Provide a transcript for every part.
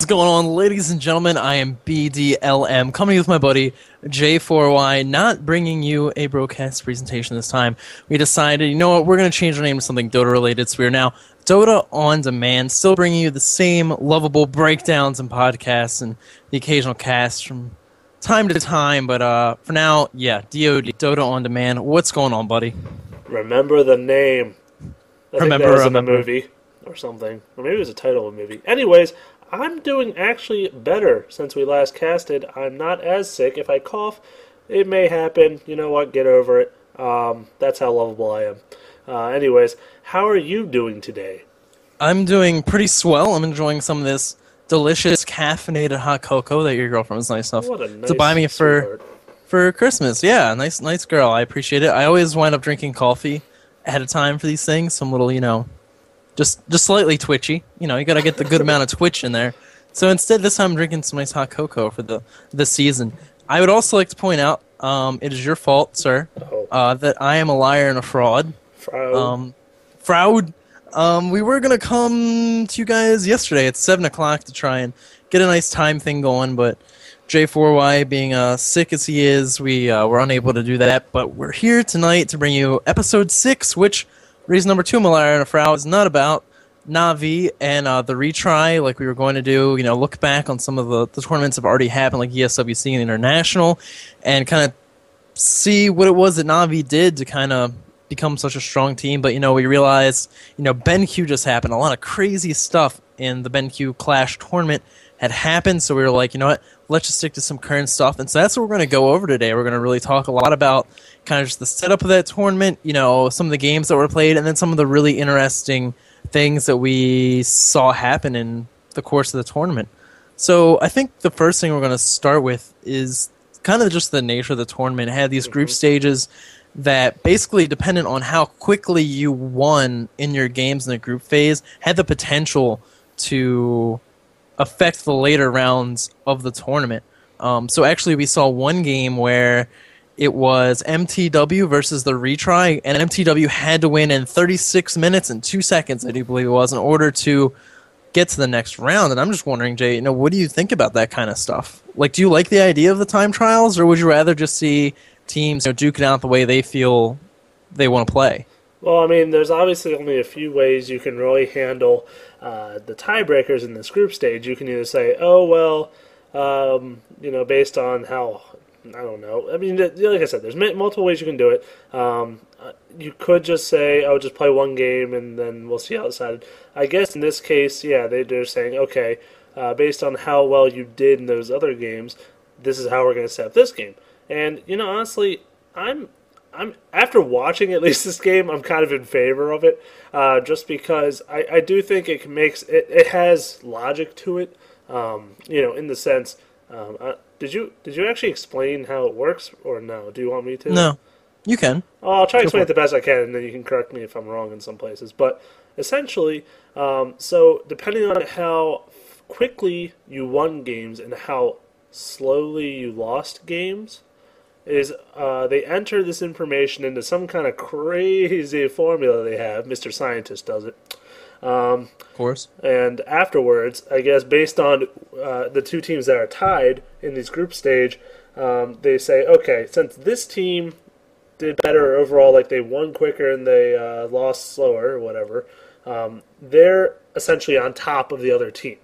What's going on, ladies and gentlemen? I am BDLM, coming with my buddy J4Y, not bringing you a broadcast presentation this time. We decided, you know what, we're going to change our name to something Dota-related, so we are now Dota On Demand, still bringing you the same lovable breakdowns and podcasts and the occasional cast from time to time, but for now, yeah, DOD, Dota On Demand. What's going on, buddy? Remember the name. I think that was in a movie or something. Or maybe it was a title of a movie. Anyways, I'm doing actually better since we last casted. I'm not as sick. If I cough, it may happen. You know what? Get over it. That's how lovable I am. Anyways, how are you doing today? I'm doing pretty swell. I'm enjoying some of this delicious caffeinated hot cocoa that your girlfriend was nice enough to buy me for Christmas. Yeah, nice girl. I appreciate it. I always wind up drinking coffee ahead of time for these things. So I'm a little, just slightly twitchy. You got to get the good amount of twitch in there. So instead, this time I'm drinking some nice hot cocoa for the season. I would also like to point out, it is your fault, sir, that I am a liar and a fraud. Fraud. We were going to come to you guys yesterday at 7 o'clock to try and get a nice time thing going, but J4Y being sick as he is, we were unable to do that. But we're here tonight to bring you episode 6, which, reason number 2, Malaya and a Frau, is not about Na'Vi and the retry like we were going to do. Look back on some of the tournaments that have already happened, like ESWC and International, and kind of see what it was that Na'Vi did to kind of become such a strong team. But we realized BenQ just happened. A lot of crazy stuff in the BenQ Clash tournament had happened, so we were like, you know what, let's just stick to some current stuff. And so that's what we're going to go over today. We're going to really talk a lot about kind of just the setup of that tournament, some of the games that were played, and then some of the really interesting things that we saw happen in the course of the tournament. So I think the first thing we're going to start with is kind of just the nature of the tournament. It had these group stages that basically, dependent on how quickly you won in your games in the group phase, had the potential to affect the later rounds of the tournament. So actually we saw one game where it was MTW versus the retry, and MTW had to win in 36 minutes and 2 seconds, I do believe it was, in order to get to the next round. And I'm just wondering, Jay, what do you think about that kind of stuff? Like, do you like the idea of the time trials, or would you rather just see teams duke it out the way they feel they want to play? Well, I mean, there's obviously only a few ways you can really handle the tiebreakers in this group stage. You can either say, oh, well, based on how, I don't know. I mean, like I said, there's multiple ways you can do it. You could just say, oh, just play one game and then we'll see how it's decided. I guess in this case, yeah, they're saying, okay, based on how well you did in those other games, this is how we're going to set up this game. And, honestly, I'm after watching at least this game, I'm kind of in favor of it, just because I do think it has logic to it, in the sense. Did you actually explain how it works, or no? Do you want me to? No, you can. I'll try to explain it the best I can, and then you can correct me if I'm wrong in some places. But essentially, so depending on how quickly you won games and how slowly you lost games, is they enter this information into some kind of crazy formula they have. Mr. Scientist does it. Of course. And afterwards, I guess, based on the two teams that are tied in this group stage, they say, okay, since this team did better overall, like they won quicker and they lost slower or whatever, they're essentially on top of the other team.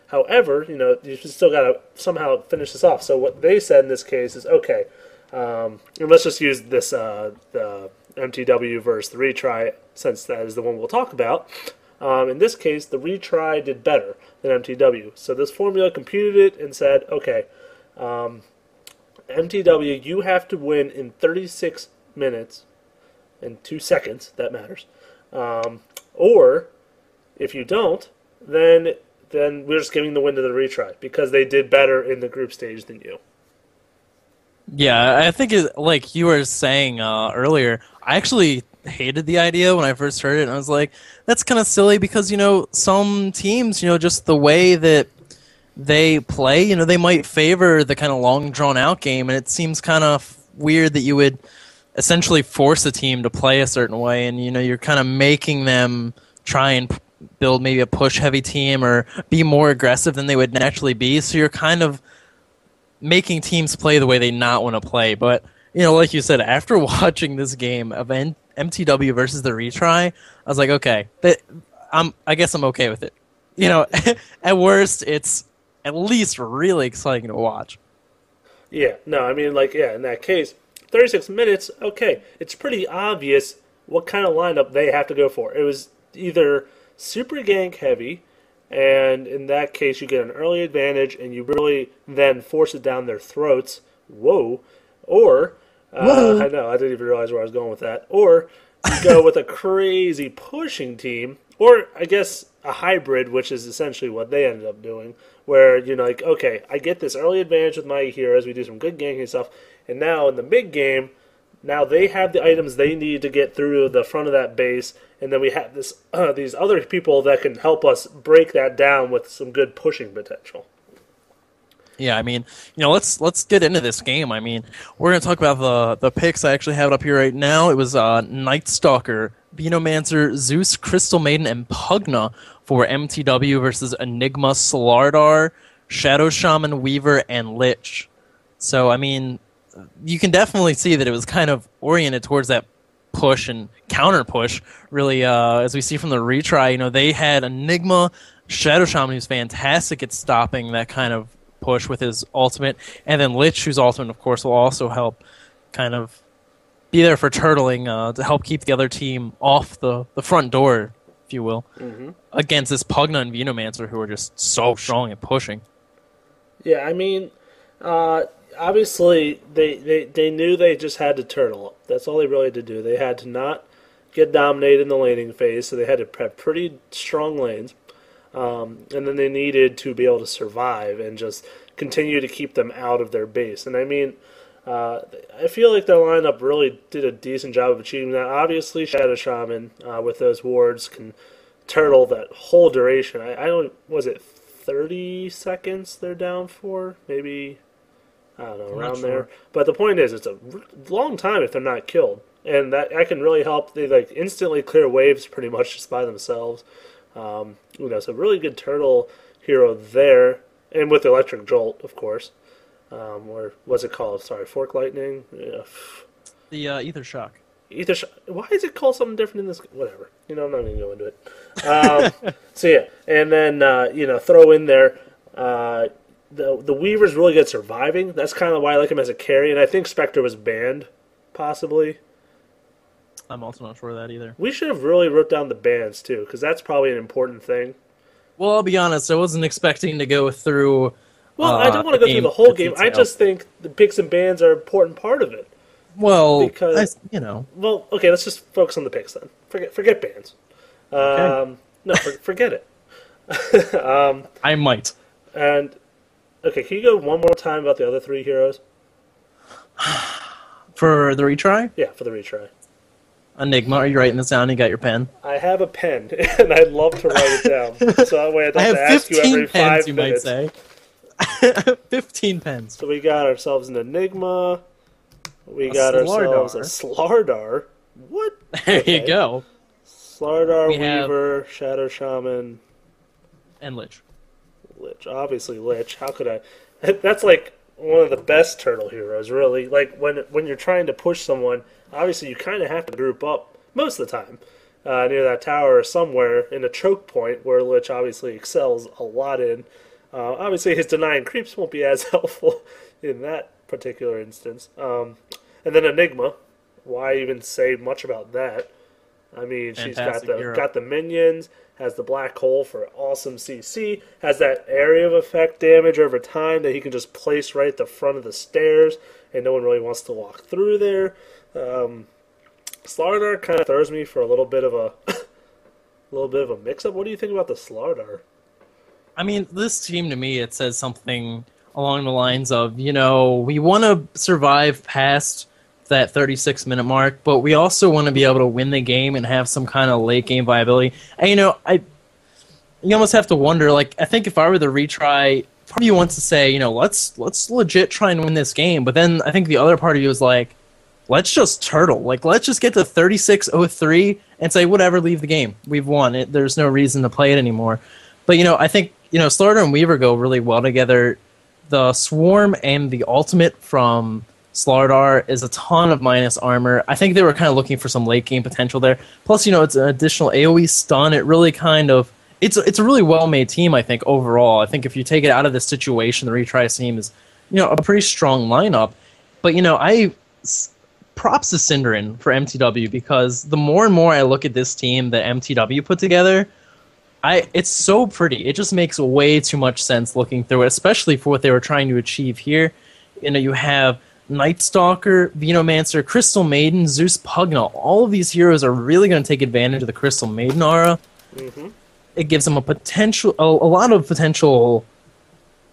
However, you still got to somehow finish this off. So what they said in this case is, okay, and let's just use this the MTW versus the retry, since that is the one we'll talk about. In this case, the retry did better than MTW. So this formula computed it and said, okay, MTW, you have to win in 36 minutes and 2 seconds, that matters. Or, if you don't, then we're just giving the win to the retry, because they did better in the group stage than you. Yeah, I think like you were saying earlier, I actually hated the idea when I first heard it, and I was like, that's kind of silly, because some teams, just the way that they play, they might favor the kind of long drawn out game, and it seems kind of weird that you would essentially force a team to play a certain way, and you're kind of making them try and build maybe a push-heavy team or be more aggressive than they would naturally be. So you're kind of making teams play the way they not want to play. But, like you said, after watching this game of MTW versus the retry, I was like, okay, I guess I'm okay with it. At worst, it's at least really exciting to watch. Yeah, no, I mean, in that case, 36 minutes, okay, it's pretty obvious what kind of lineup they have to go for. It was either super gank heavy, and in that case, you get an early advantage, and you really then force it down their throats. Whoa. Or, I know, I didn't even realize where I was going with that. Or, you go with a crazy pushing team, or, I guess, a hybrid, which is essentially what they ended up doing, where, okay, I get this early advantage with my heroes, we do some good ganking stuff, and now in the big game, now they have the items they need to get through the front of that base, and then we have these other people that can help us break that down with some good pushing potential. Yeah, I mean, let's get into this game. I mean, we're going to talk about the picks. I actually have it up here right now. It was Night Stalker, Venomancer, Zeus, Crystal Maiden, and Pugna for MTW versus Enigma, Slardar, Shadow Shaman, Weaver, and Lich. So, I mean, you can definitely see that it was kind of oriented towards that push and counter push, really, as we see from the retry. They had Enigma, Shadow Shaman, who's fantastic at stopping that kind of push with his ultimate, and then Lich, whose ultimate, of course, will also help kind of be there for turtling to help keep the other team off the front door, if you will, against this Pugna and Venomancer, who are just so strong at pushing. Yeah, I mean, obviously, they knew they just had to turtle up. That's all they really had to do. They had to not get dominated in the laning phase, so they had to have pretty strong lanes. And then they needed to be able to survive and just continue to keep them out of their base. And I mean, I feel like their lineup really did a decent job of achieving that. Obviously, Shadow Shaman with those wards can turtle that whole duration. I don't, was it 30 seconds they're down for? Maybe, I don't know, around there. But the point is, it's a long time if they're not killed. And that can really help. They instantly clear waves pretty much just by themselves. So really good turtle hero there, and with Electric Jolt, of course. Or what's it called? Sorry, Fork Lightning. Yeah. The Ether Shock. Ether Shock. Why is it called something different in this? Whatever. I'm not even going to go into it. So yeah, and then throw in there. The Weaver's really good at surviving. That's kind of why I like him as a carry, and I think Spectre was banned, possibly. I'm also not sure of that either. We should have really wrote down the bans, too, because that's probably an important thing. Well, I'll be honest, I wasn't expecting to go through... Well, I don't want to go through the whole game. I just think the picks and bans are an important part of it. Well, because, Well, okay, let's just focus on the picks then. Forget bans. Okay. No, forget it. I might. And, okay, can you go one more time about the other three heroes? For the retry? Yeah, for the retry. Enigma, are you writing this down? You got your pen? I have a pen, and I'd love to write it down. So that way I don't have to ask you every 5 minutes. You might say. 15 pens. So we got ourselves an Enigma. We got ourselves a Slardar. What? There you go. Slardar, Weaver, Shadow Shaman. And Lich. Obviously Lich. How could I? That's like one of the best turtle heroes, really. Like, when you're trying to push someone, obviously you kind of have to group up most of the time near that tower or somewhere in a choke point where Lich obviously excels a lot in. Obviously his denying creeps won't be as helpful in that particular instance. And then Enigma, why even say much about that? I mean, she's got the minions, has the black hole for awesome CC, has that area of effect damage over time that he can just place right at the front of the stairs, and no one really wants to walk through there. Slardar kind of throws me for a little bit of a mix-up. What do you think about the Slardar? I mean, this team to me, it says something along the lines of, we want to survive past that 36-minute mark, but we also want to be able to win the game and have some kind of late-game viability. And, you almost have to wonder, I think if I were the retry, part of you wants to say, let's legit try and win this game, but then I think the other part of you is like, let's just turtle. Like, let's just get to 36-03 and say, whatever, leave the game. We've won it. There's no reason to play it anymore. But, I think, Slaughter and Weaver go really well together. The Swarm and the ultimate from Slardar is a ton of minus armor. I think they were kind of looking for some late game potential there. Plus, it's an additional AoE stun. It really kind of... It's a really well-made team, I think, overall. I think if you take it out of this situation, the retry team is, a pretty strong lineup. But, props to Synderen for MTW, because the more and more I look at this team that MTW put together, it's so pretty. It just makes way too much sense looking through it, especially for what they were trying to achieve here. You have Night Stalker, Venomancer, Crystal Maiden, Zeus Pugna. All of these heroes are really going to take advantage of the Crystal Maiden aura. Mm-hmm. It gives them a lot of potential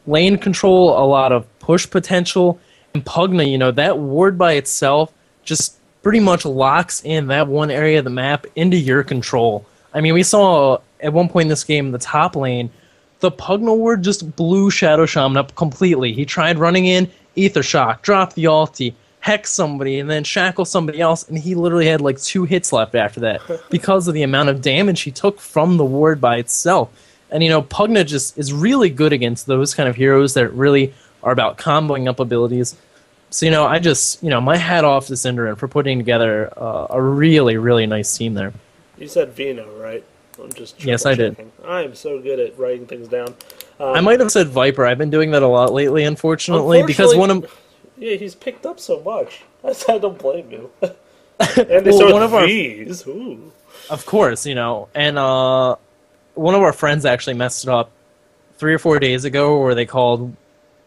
lane control, a lot of push potential. And Pugna, that ward by itself just pretty much locks in that one area of the map into your control. I mean, we saw at one point in this game, the top lane, the Pugna ward just blew Shadow Shaman up completely. He tried running in, Ether Shock, dropped the ulti, hex somebody, and then shackle somebody else, and he literally had like 2 hits left after that because of the amount of damage he took from the ward by itself. And, Pugna just is really good against those kind of heroes that really are about comboing up abilities. So, I just, my hat off to Synderen for putting together a really, really nice team there. You said Veno, right? I'm just yes, I did. I am so good at writing things down. I might have said Viper. I've been doing that a lot lately, unfortunately, because one of... Yeah, he's picked up so much. I don't blame you. And they start with V's. Ooh. Of course, and one of our friends actually messed it up 3 or 4 days ago, where they called...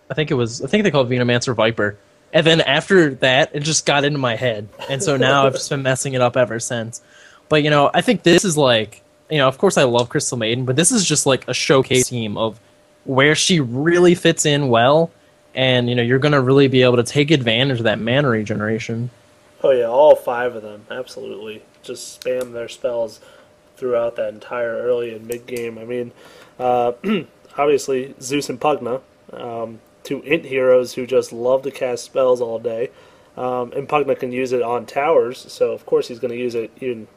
I think they called Venomancer Viper. And then after that, it just got into my head. And so now I've just been messing it up ever since. But, I think this is like... of course I love Crystal Maiden, but this is just like a showcase team of where she really fits in well. And, you're going to really be able to take advantage of that mana regeneration. Oh, yeah, all 5 of them, absolutely. Just spam their spells throughout that entire early and mid-game. I mean, obviously, Zeus and Pugna, 2 int heroes who just love to cast spells all day. And Pugna can use it on towers, so of course he's going to use it even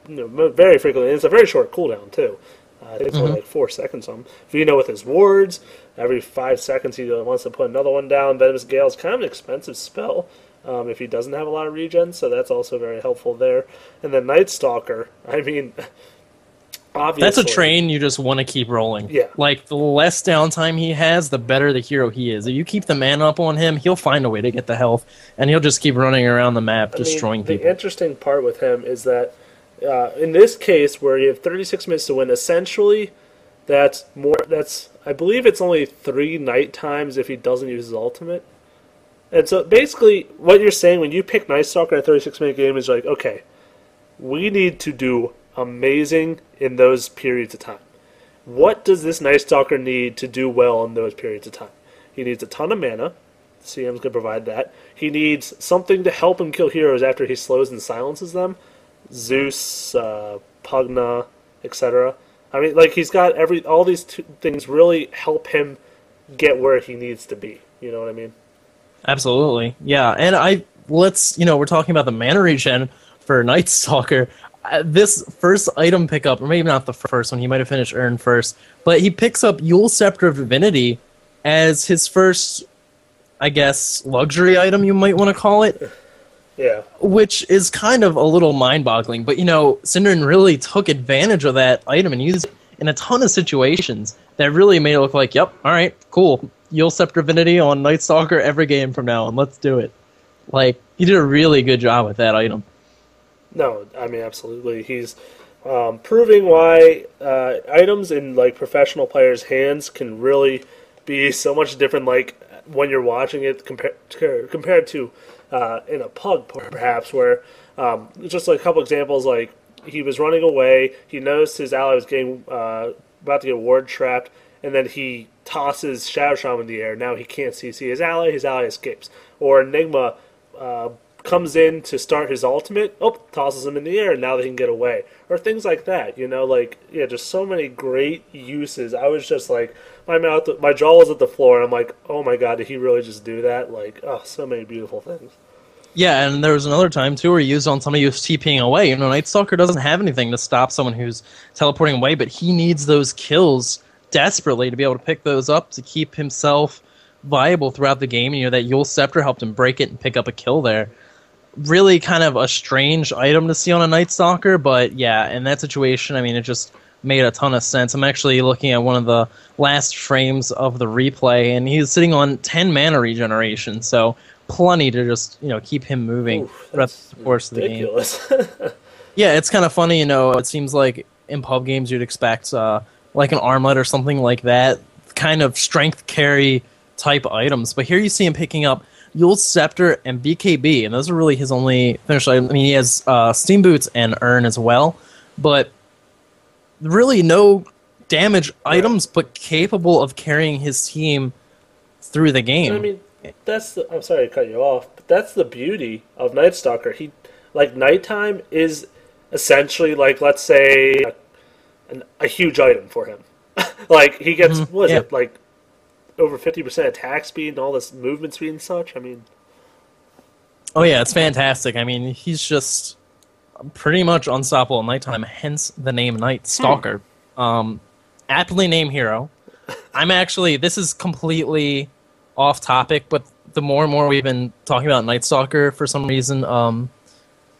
very frequently. And it's a very short cooldown, too. I think it's only like 4 seconds on him. Veno with his wards, every 5 seconds he wants to put another one down. Venomous Gale is kind of an expensive spell if he doesn't have a lot of regen, so that's also very helpful there. And then Night Stalker, I mean, obviously... That's a train you just want to keep rolling. Yeah. Like, the less downtime he has, the better the hero he is. If you keep the mana up on him, he'll find a way to get the health, and he'll just keep running around the map, destroying people. The interesting part with him is that in this case, where you have 36 minutes to win, essentially, I believe it's only 3 night times if he doesn't use his ultimate. And so basically, what you're saying when you pick Night Stalker in a 36-minute game is like, okay, we need to do amazing in those periods of time. What does this Night Stalker need to do well in those periods of time? He needs a ton of mana. CM's going to provide that. He needs something to help him kill heroes after he slows and silences them. Zeus, Pugna, etc. I mean, like, he's got all these things really help him get where he needs to be. You know what I mean? Absolutely, yeah. And we're talking about the mana regen for Night Stalker. This first item pickup, or maybe not the first one, he might have finished Earn first, but he picks up Yule Scepter of Divinity as his first, I guess, luxury item, you might want to call it. Yeah. Which is kind of a little mind-boggling, but, Synderen really took advantage of that item and used it in a ton of situations that really made it look like, yep, alright, cool. Yule Scepter Divinity on Night Stalker every game from now on, let's do it. Like, he did a really good job with that item. No, I mean, absolutely. He's proving why items in, like, professional players' hands can really be so much different, like, when you're watching it compared to in a pug, perhaps, where just like a couple examples, like he was running away, he noticed his ally was getting about to get ward trapped, and then he tosses Shadow Shaman in the air. Now he can't see his ally escapes. Or Enigma comes in to start his ultimate, tosses him in the air, and now they can get away. Or things like that, just so many great uses. I was just like, my jaw was at the floor, and I'm like, oh my god, did he really just do that? Like, oh, so many beautiful things. Yeah, and there was another time, too, where he used on somebody who's TPing away. Night Stalker doesn't have anything to stop someone who's teleporting away, but he needs those kills desperately to be able to pick those up to keep himself viable throughout the game. That Yule Scepter helped him break it and pick up a kill there. Really kind of a strange item to see on a Night Stalker, but yeah, in that situation, it just made a ton of sense. I'm actually looking at one of the last frames of the replay, and he's sitting on 10 mana regeneration, so plenty to just keep him moving throughout the course ridiculous. of the game. Yeah, it's kind of funny. It seems like in pub games you'd expect like an armlet or something like that, kind of strength carry type items, but here you see him picking up Yule's Scepter and BKB, and those are really his only finish items. He has Steam Boots and Urn as well, but really no damage items, but capable of carrying his team through the game. I'm sorry to cut you off, but that's the beauty of Night Stalker. Nighttime is essentially let's say a huge item for him. He gets over 50% attack speed and all this movement speed and such. Oh yeah, it's fantastic. He's just pretty much unstoppable at nighttime, hence the name Night Stalker. Aptly named hero. This is completely off topic, but the more and more we've been talking about Night Stalker, for some reason,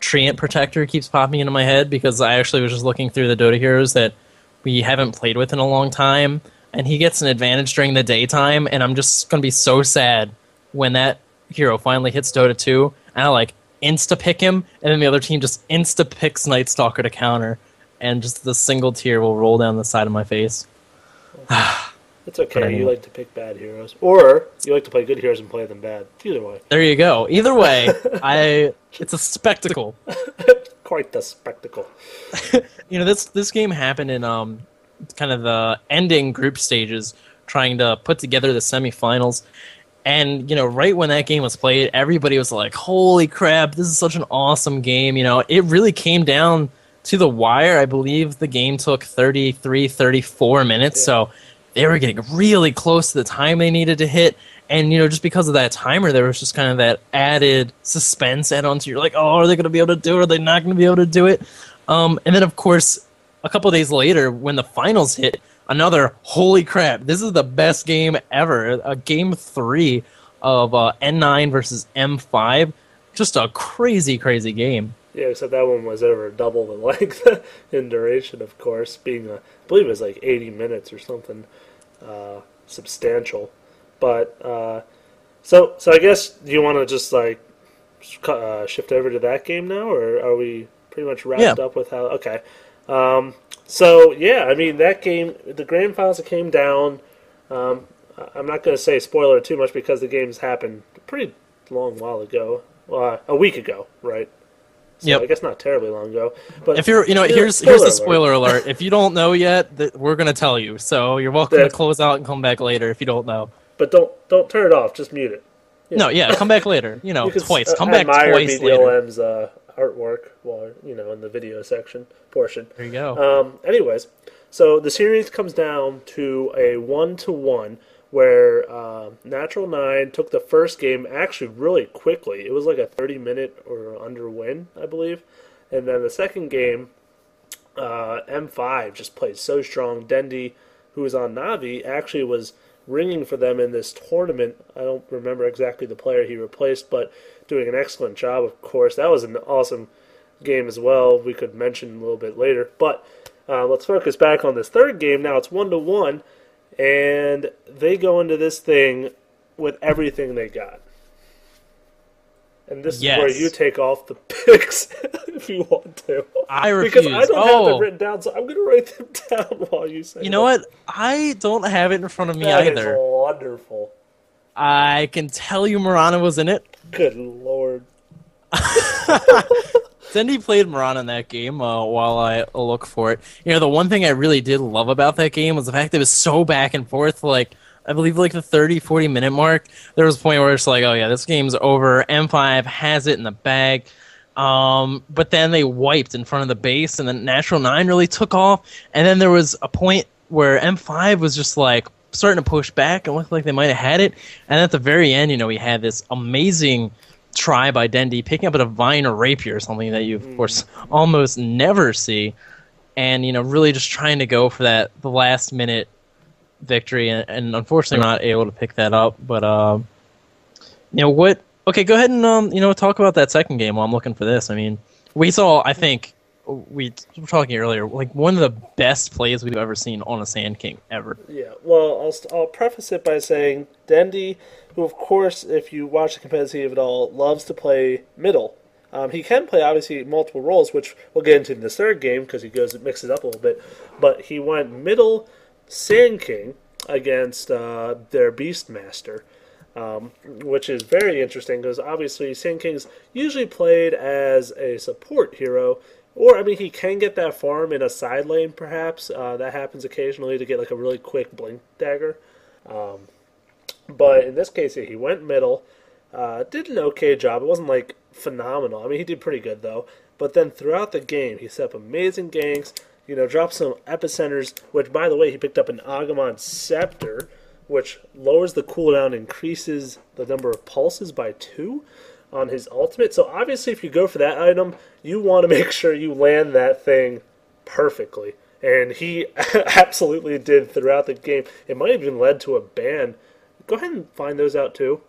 Treant Protector keeps popping into my head, because I actually was just looking through the Dota heroes that we haven't played with in a long time, and he gets an advantage during the daytime, and I'm just going to be so sad when that hero finally hits Dota 2, and I insta-pick him, and then the other team just insta-picks Night Stalker to counter, and just the single tear will roll down the side of my face. It's okay. You like to pick bad heroes. Or you like to play good heroes and play them bad. Either way. There you go. Either way, it's a spectacle. Quite the spectacle. This game happened in kind of the ending group stages, trying to put together the semifinals. And, right when that game was played, everybody was like, holy crap, this is such an awesome game. It really came down to the wire. I believe the game took 33, 34 minutes, so they were getting really close to the time they needed to hit. And, just because of that timer, there was just kind of that added suspense add-on to you're like, oh, are they going to be able to do it? Are they not going to be able to do it? And then, of course, a couple days later, when the finals hit, another, holy crap, this is the best game ever. Game 3 of N9 versus M5. Just a crazy, crazy game. Yeah, except that one was over double the length in duration, of course, being, I believe it was 80 minutes or something substantial. But, so I guess, do you want to just, shift over to that game now, or are we pretty much wrapped up with how... Okay. That game, the grand finals that came down, I'm not going to say spoiler too much because the games happened a pretty long while ago. A week ago, right? So I guess not terribly long ago. But if here's the spoiler alert. If you don't know yet, we're going to tell you. So you're welcome to close out and come back later if you don't know. But don't turn it off. Just mute it. No, come back later. Twice. Come back twice later. BDLM's artwork while in the video portion. There you go. Anyways, so the series comes down to a 1-1 where Natural 9 took the first game actually really quickly. It was like a 30-minute or under win, I believe. And then the second game, M5 just played so strong. Dendi, who was on Navi, actually was ringing for them in this tournament. I don't remember exactly the player he replaced, but doing an excellent job, of course. That was an awesome game as well. We could mention a little bit later. But let's focus back on this third game. Now it's 1-1. And they go into this thing with everything they got. And this is where you take off the picks if you want to. I refuse. Because I don't have them written down, so I'm going to write them down while you say You know what? I don't have it in front of me either. That is wonderful. I can tell you Murana was in it. Good lord. Dendi played Murana in that game while I look for it. The one thing I really did love about that game was the fact that it was so back and forth. I believe the 30, 40-minute mark, there was a point where it's like, oh yeah, this game's over. M5 has it in the bag. But then they wiped in front of the base, and then Natural 9 really took off. And then there was a point where M5 was just starting to push back and looked like they might have had it. And at the very end, we had this amazing try by Dendi, picking up a Divine Rapier, something that you, of course, almost never see, and really just trying to go for the last minute victory, and unfortunately not able to pick that up. But what? Okay, go ahead and talk about that second game while I'm looking for this. I mean, we saw, I think we were talking earlier, like one of the best plays we've ever seen on a Sand King ever. Yeah, well, I'll preface it by saying Dendi, who of course, if you watch the competitive at all, loves to play middle. He can play, obviously, multiple roles, which we'll get into in this third game because he goes and mixes it up a little bit. But he went middle Sand King against their Beastmaster, which is very interesting because obviously Sand King's usually played as a support hero, or I mean he can get that farm in a side lane perhaps. That happens occasionally to get like a really quick blink dagger. But in this case he went middle, did an okay job. It wasn't like phenomenal. I mean he did pretty good though. But then throughout the game he set up amazing ganks. Dropped some epicenters, which, by the way, he picked up an Agumon Scepter, which lowers the cooldown, increases the number of pulses by 2 on his ultimate. So, obviously, if you go for that item, you want to make sure you land that thing perfectly. And he absolutely did throughout the game. It might have even led to a ban. Go ahead and find those out, too.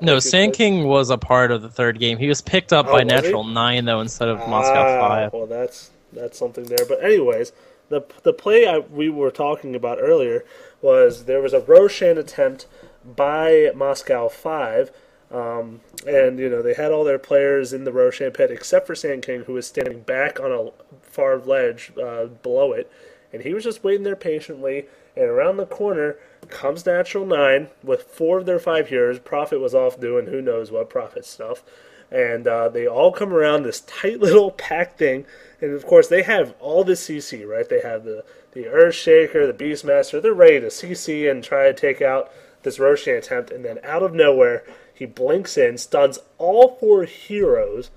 No, Sand King was a part of the third game. He was picked up by Natural 9, though, instead of Moscow 5. Well, that's something there. But anyways, the play we were talking about earlier was there was a Roshan attempt by Moscow 5, and they had all their players in the Roshan pit except for Sand King, who was standing back on a far ledge below it, and he was just waiting there patiently. And around the corner comes Natural 9 with 4 of their 5 heroes. Prophet was off doing who knows what Prophet stuff. And they all come around this tight little pack thing. And, of course, they have all this CC, right? They have the Earthshaker, the Beastmaster. They're ready to CC and try to take out this Roshan attempt. And then out of nowhere, he blinks in, stuns all 4 heroes,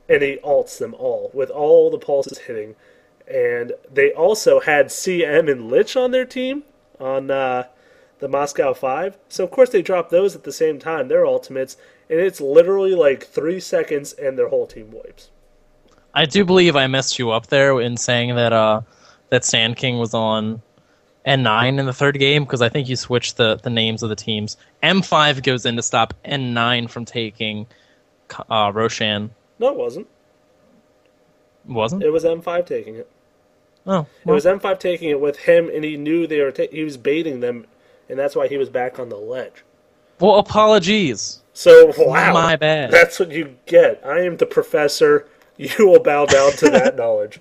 and he ults them all with all the pulses hitting. And they also had CM and Lich on their team on the Moscow 5. So, of course, they dropped those at the same time, their ultimates. And it's literally like 3 seconds and their whole team wipes. I do believe I messed you up there in saying that that Sand King was on N9 in the third game, because I think you switched the names of the teams. M5 goes in to stop N9 from taking Roshan. No, it wasn't. Wasn't? It was M5 taking it. Oh. Well. It was M5 taking it with him, and he knew he was baiting them, and that's why he was back on the ledge. Well, apologies. So, wow. My bad. That's what you get. I am the professor. You will bow down to that knowledge.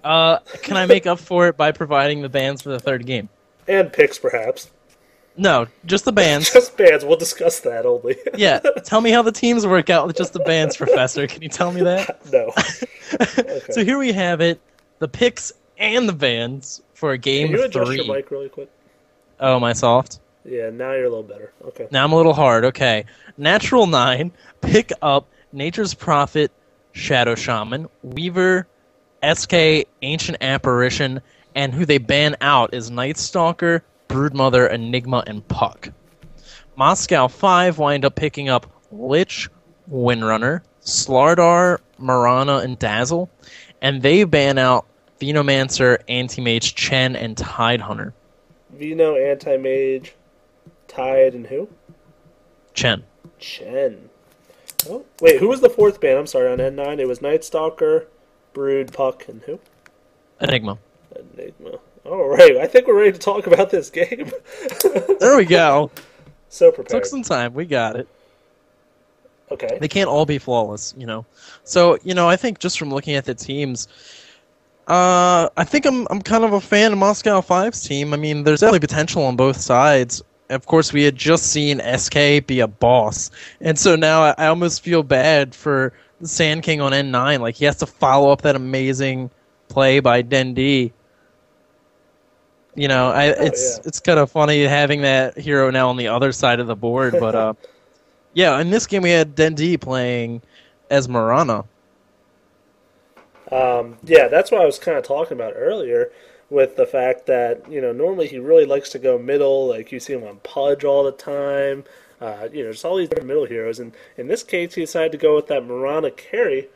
Can I make up for it by providing the bans for the third game? And picks, perhaps. No, just the bans. Just bans. We'll discuss that only. Yeah. Tell me how the teams work out with just the bans, Professor. Can you tell me that? No. Okay. So here we have it. The picks and the bans for game 3. Can you adjust your mic really quick? Oh, am I soft? Yeah, now you're a little better. Okay. Now I'm a little hard. Okay. Natural 9, pick up Nature's Prophet, Shadow Shaman, Weaver, SK, Ancient Apparition, and who they ban out is Night Stalker, Broodmother, Enigma, and Puck. Moscow 5 wind up picking up Lich, Windrunner, Slardar, Marana, and Dazzle, and they ban out Venomancer, Anti-Mage, Chen, and Tidehunter. Veno, Anti-Mage, Tide, and who? Chen. Oh, wait, who was the 4th ban? I'm sorry, on N9. It was Night Stalker, Brood, Puck, and who? Enigma. All right, I think we're ready to talk about this game. There we go. So prepared. Took some time. We got it. Okay. They can't all be flawless, So, I think just from looking at the teams, I think I'm kind of a fan of Moscow 5's team. I mean, there's definitely potential on both sides. Of course, we had just seen SK be a boss, and so now I almost feel bad for the Sand King on N9. Like, he has to follow up that amazing play by Dendi. It's kind of funny having that hero now on the other side of the board, but yeah, in this game we had Dendi playing as Marana. Yeah, that's what I was kind of talking about earlier, with the fact that, normally he really likes to go middle, like you see him on Pudge all the time, just all these different middle heroes, and in this case he decided to go with that Mirana carry.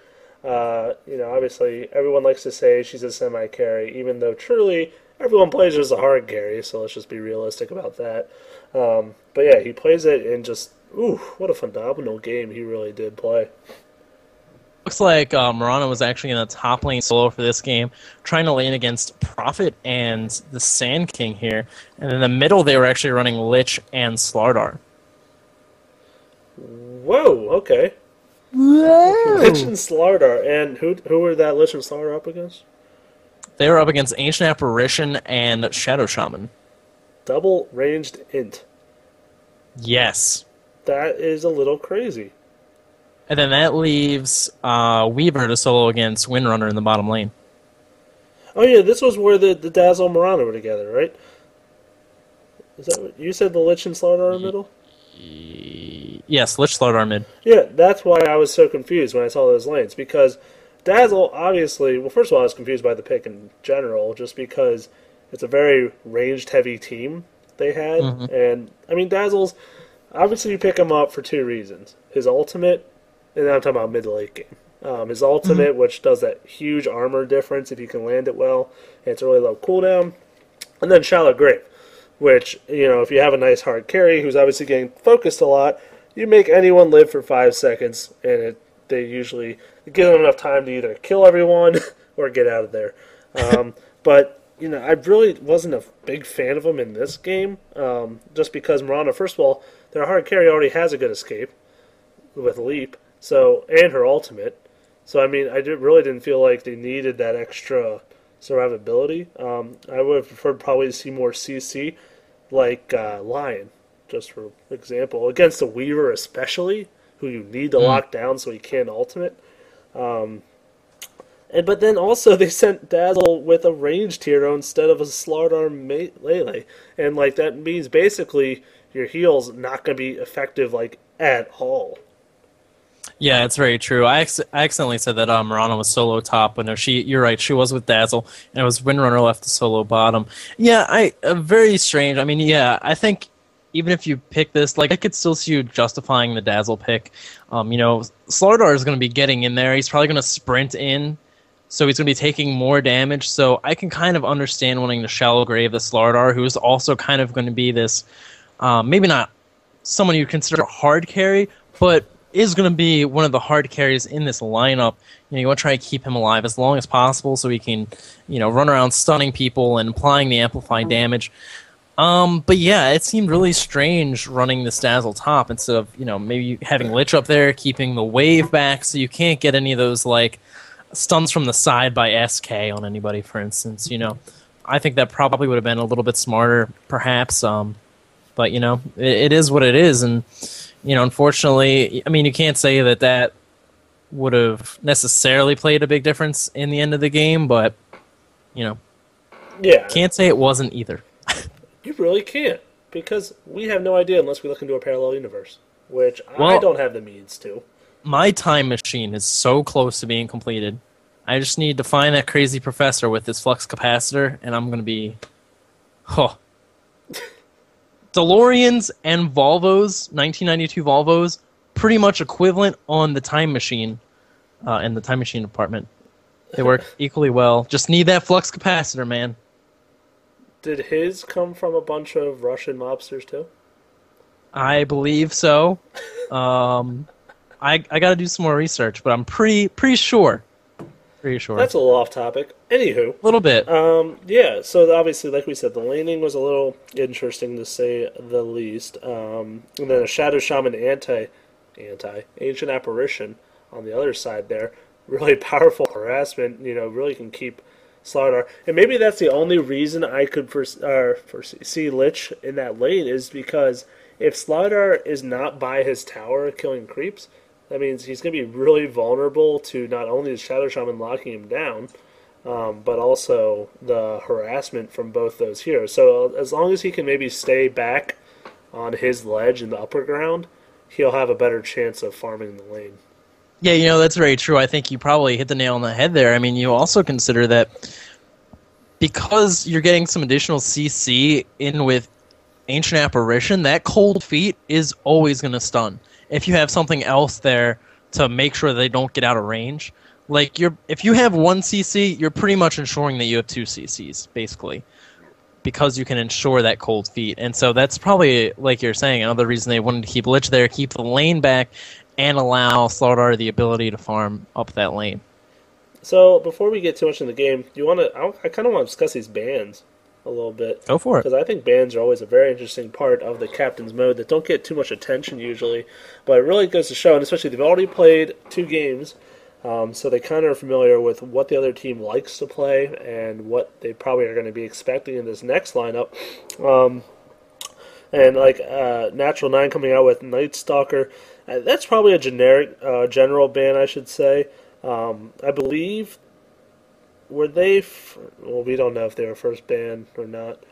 Obviously everyone likes to say she's a semi-carry, even though truly everyone plays her as a hard carry, so let's just be realistic about that. But yeah, he plays it and just, what a phenomenal game he really did play. Looks like Mirana was actually in the top lane solo for this game, trying to lane against Prophet and the Sand King here. And in the middle, they were actually running Lich and Slardar. Whoa, okay. Whoa. Lich and Slardar. And who were that Lich and Slardar up against? They were up against Ancient Apparition and Shadow Shaman. Double ranged int. Yes. That is a little crazy. And then that leaves Weaver to solo against Windrunner in the bottom lane. Oh yeah, this was where the Dazzle and Mirana were together, right? Is that what you said? The Lich and Slardar in the middle? Yes, Lich Slardar mid. Yeah, that's why I was so confused when I saw those lanes, because Dazzle, obviously, well, first of all, I was confused by the pick in general, just because it's a very ranged-heavy team they had. Mm-hmm. And, I mean, Dazzle's, obviously you pick him up for two reasons. His ultimate, and I'm talking about mid-to-late game. His ultimate, mm-hmm. which does that huge armor difference if you can land it well, and it's a really low cooldown. And then Shallow Grave, which, if you have a nice hard carry who's obviously getting focused a lot, you make anyone live for 5 seconds, and they usually give them enough time to either kill everyone or get out of there. But, I really wasn't a big fan of them in this game, just because Mirana, first of all, their hard carry already has a good escape with Leap, and her ultimate. So, I mean, really didn't feel like they needed that extra survivability. I would have preferred probably to see more CC, like Lion, just for example, against the Weaver especially, who you need to lock down so he can ultimate. But then also they sent Dazzle with a ranged hero instead of a Slardar Lele. And that means basically your heal's not going to be effective at all. Yeah, it's very true. I accidentally said that Mirana was solo top, but no, you're right, she was with Dazzle, and it was Windrunner left to solo bottom. Yeah, very strange. I mean, yeah, I think even if you pick this, I could still see you justifying the Dazzle pick. Slardar is going to be getting in there. He's probably going to sprint in, so he's going to be taking more damage. So I can kind of understand wanting to Shallow Grave the Slardar, who's also kind of going to be this, maybe not someone you consider a hard carry, but is going to be one of the hard carries in this lineup. You want to try to keep him alive as long as possible so he can, run around stunning people and applying the amplified damage. But yeah, it seemed really strange running this Dazzle top instead of, maybe having Lich up there, keeping the wave back so you can't get any of those, stuns from the side by SK on anybody, for instance. I think that probably would have been a little bit smarter, perhaps. But, it is what it is, and unfortunately, I mean, you can't say that would have necessarily played a big difference in the end of the game, but, yeah, can't say it wasn't either. You really can't, because we have no idea unless we look into a parallel universe, which I don't have the means to. My time machine is so close to being completed. I just need to find that crazy professor with his flux capacitor, and I'm going to be... DeLoreans and Volvos, 1992 Volvos, pretty much equivalent on the time machine, in the time machine department. They work equally well. Just need that flux capacitor, man. Did his come from a bunch of Russian mobsters too? I believe so. I got to do some more research, but I'm pretty sure. Pretty sure. That's a little off topic. Anywho. A little bit. Yeah, so obviously, like we said, the laning was a little interesting to say the least. And then a Shadow Shaman Ancient Apparition on the other side there. Really powerful harassment, really can keep Slardar. And maybe that's the only reason I could see Lich in that lane is because if Slardar is not by his tower killing creeps, that means he's going to be really vulnerable to not only the Shadow Shaman locking him down, but also the harassment from both those heroes. So as long as he can maybe stay back on his ledge in the upper ground, he'll have a better chance of farming the lane. Yeah, that's very true. I think you probably hit the nail on the head there. I mean, you also consider that because you're getting some additional CC in with Ancient Apparition, that cold feet is always going to stun. If you have something else there to make sure they don't get out of range, like if you have 1 CC, you're pretty much ensuring that you have 2 CCs, basically, because you can ensure that cold feet. And so that's probably, like you're saying, another reason they wanted to keep Lich there, keep the lane back, and allow Slardar the ability to farm up that lane. So before we get too much in the game, I kind of want to discuss these bans a little bit. Go for it. Because I think bans are always a very interesting part of the captain's mode that don't get too much attention usually, but it really goes to show, and especially they've already played 2 games, so they kind of are familiar with what the other team likes to play and what they probably are going to be expecting in this next lineup. And like Natural 9 coming out with Night Stalker, that's probably a generic, general ban, I should say. I believe, were they... well, we don't know if they were first ban or not,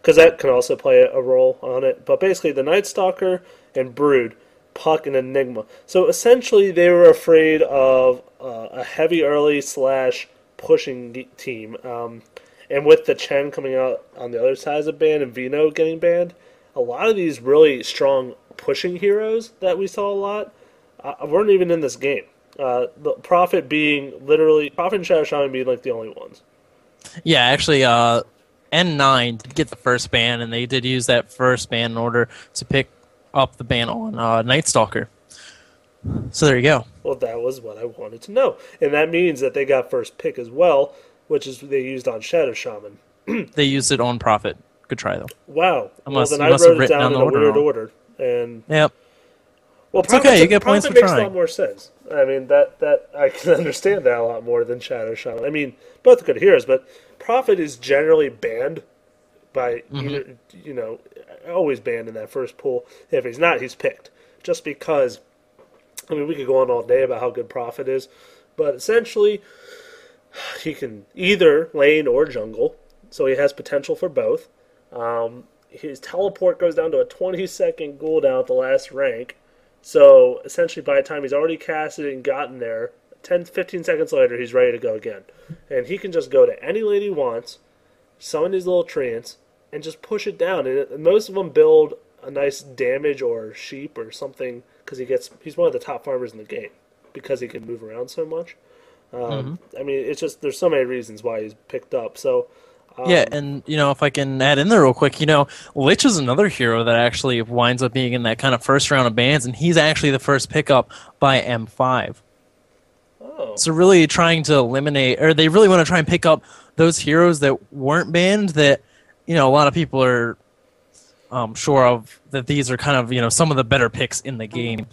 because that can also play a role on it. But basically, the Night Stalker and Brood, Puck, and Enigma. So essentially, they were afraid of a heavy early / pushing team. And with the Chen coming out on the other side of the ban and Vino getting banned, a lot of these really strong pushing heroes that we saw a lot weren't even in this game. The Prophet and Shadow Shaman being like the only ones. Yeah, actually, N9 did get the first ban, and they did use that first ban in order to pick up the ban on Night Stalker. So there you go. Well, that was what I wanted to know. And that means that they got first pick as well, which is they used on Shadow Shaman. They used it on Prophet. Good try, though. Wow. Well, then I wrote it down in a weird order. And yep. Well, it's okay. You get points for trying. Makes a lot more sense. I mean, that I can understand that a lot more than Shadow Shaman. I mean, both good heroes, but Prophet is generally banned by either, always banned in that first pool. If he's not, he's picked. Just because, I mean, we could go on all day about how good Prophet is, but essentially, he can either lane or jungle, so he has potential for both. His teleport goes down to a 20-second cooldown at the last rank. So, essentially, by the time he's already casted it and gotten there, 10-15 seconds later, he's ready to go again. And he can just go to any lane he wants, summon his little treants, and just push it down. And most of them build a nice damage or sheep or something, because he's one of the top farmers in the game, because he can move around so much. I mean, it's just, there's so many reasons why he's picked up. So, yeah, and, if I can add in there real quick, Lich is another hero that actually winds up being in that kind of first round of bans, and he's actually the first pickup by M5. Oh. So really trying to eliminate, or they really want to try and pick up those heroes that weren't banned that, a lot of people are sure of that these are kind of, some of the better picks in the game.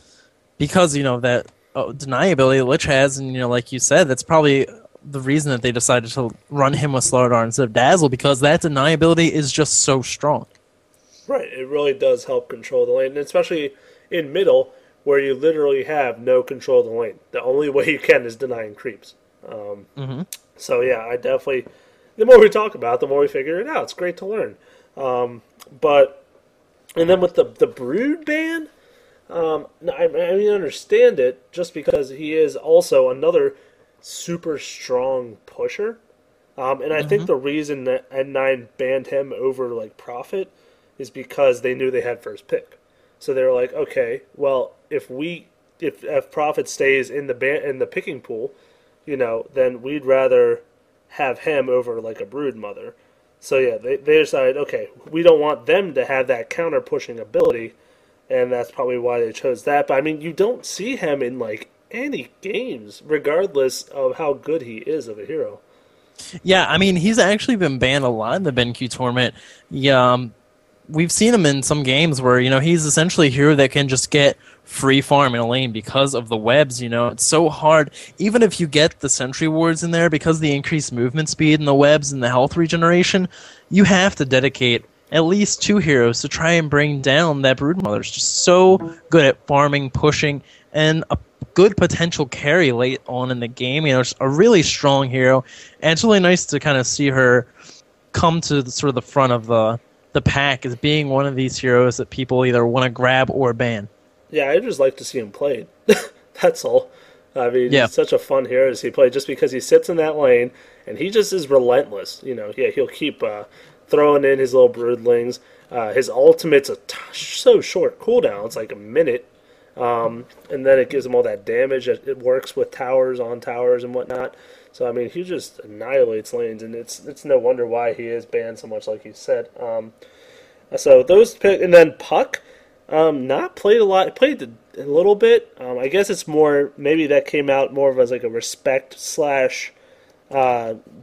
Because, that deniability Lich has, and, like you said, that's probably the reason that they decided to run him with Slardar instead of Dazzle, because that deniability is just so strong. Right, it really does help control the lane, and especially in middle, where you literally have no control of the lane. The only way you can is denying creeps. So yeah, I definitely, the more we talk about it, the more we figure it out. It's great to learn. And then with the Brood ban, I understand it, just because he is also another super strong pusher. And I think the reason that N9 banned him over like Prophet is because they knew they had first pick. So they were like, okay, well, if Prophet stays in the picking pool, then we'd rather have him over like a Brood Mother. So yeah, they decided, okay, we don't want them to have that counter pushing ability, and that's probably why they chose that. But I mean, you don't see him in like any games, regardless of how good he is of a hero. Yeah, I mean, he's actually been banned a lot in the BenQ tournament. We've seen him in some games where, he's essentially a hero that can just get free farm in a lane because of the webs, It's so hard. Even if you get the sentry wards in there, because of the increased movement speed and the webs and the health regeneration, you have to dedicate at least 2 heroes to try and bring down that Broodmother. It's just so good at farming, pushing, and a good potential carry late on in the game. It's a really strong hero, and it's really nice to kind of see her come to the front of the pack as being one of these heroes that people either want to grab or ban. Yeah, I just like to see him played. That's all. I mean, yeah. He's such a fun hero to see play, just because he sits in that lane and he just is relentless. He'll keep throwing in his little broodlings. His ultimate's so short cooldown. It's like a minute. And then it gives him all that damage. It works with towers on towers and whatnot. So, I mean, he just annihilates lanes, and it's no wonder why he is banned so much, like you said. So those pick, and then Puck, not played a lot. Played a little bit. I guess it's more, maybe that came out more of as like a respect slash,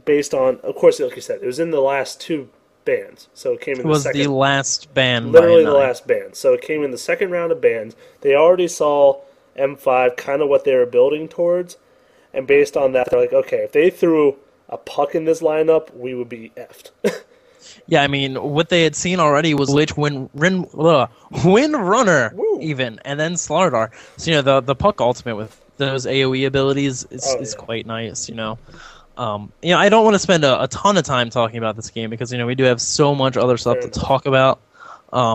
based on, of course, like you said, it was in the last two bans. So it came in the second. It was the last ban. Literally the last ban. So it came in the second round of bans. They already saw M5 kind of what they were building towards. And based on that, they're like, okay, if they threw a Puck in this lineup, we would be effed. Yeah, I mean, what they had seen already was Lich, Windrunner, even, and then Slardar. So, the Puck ultimate with those AoE abilities is quite nice, I don't want to spend a ton of time talking about this game because, we do have so much other stuff to talk about.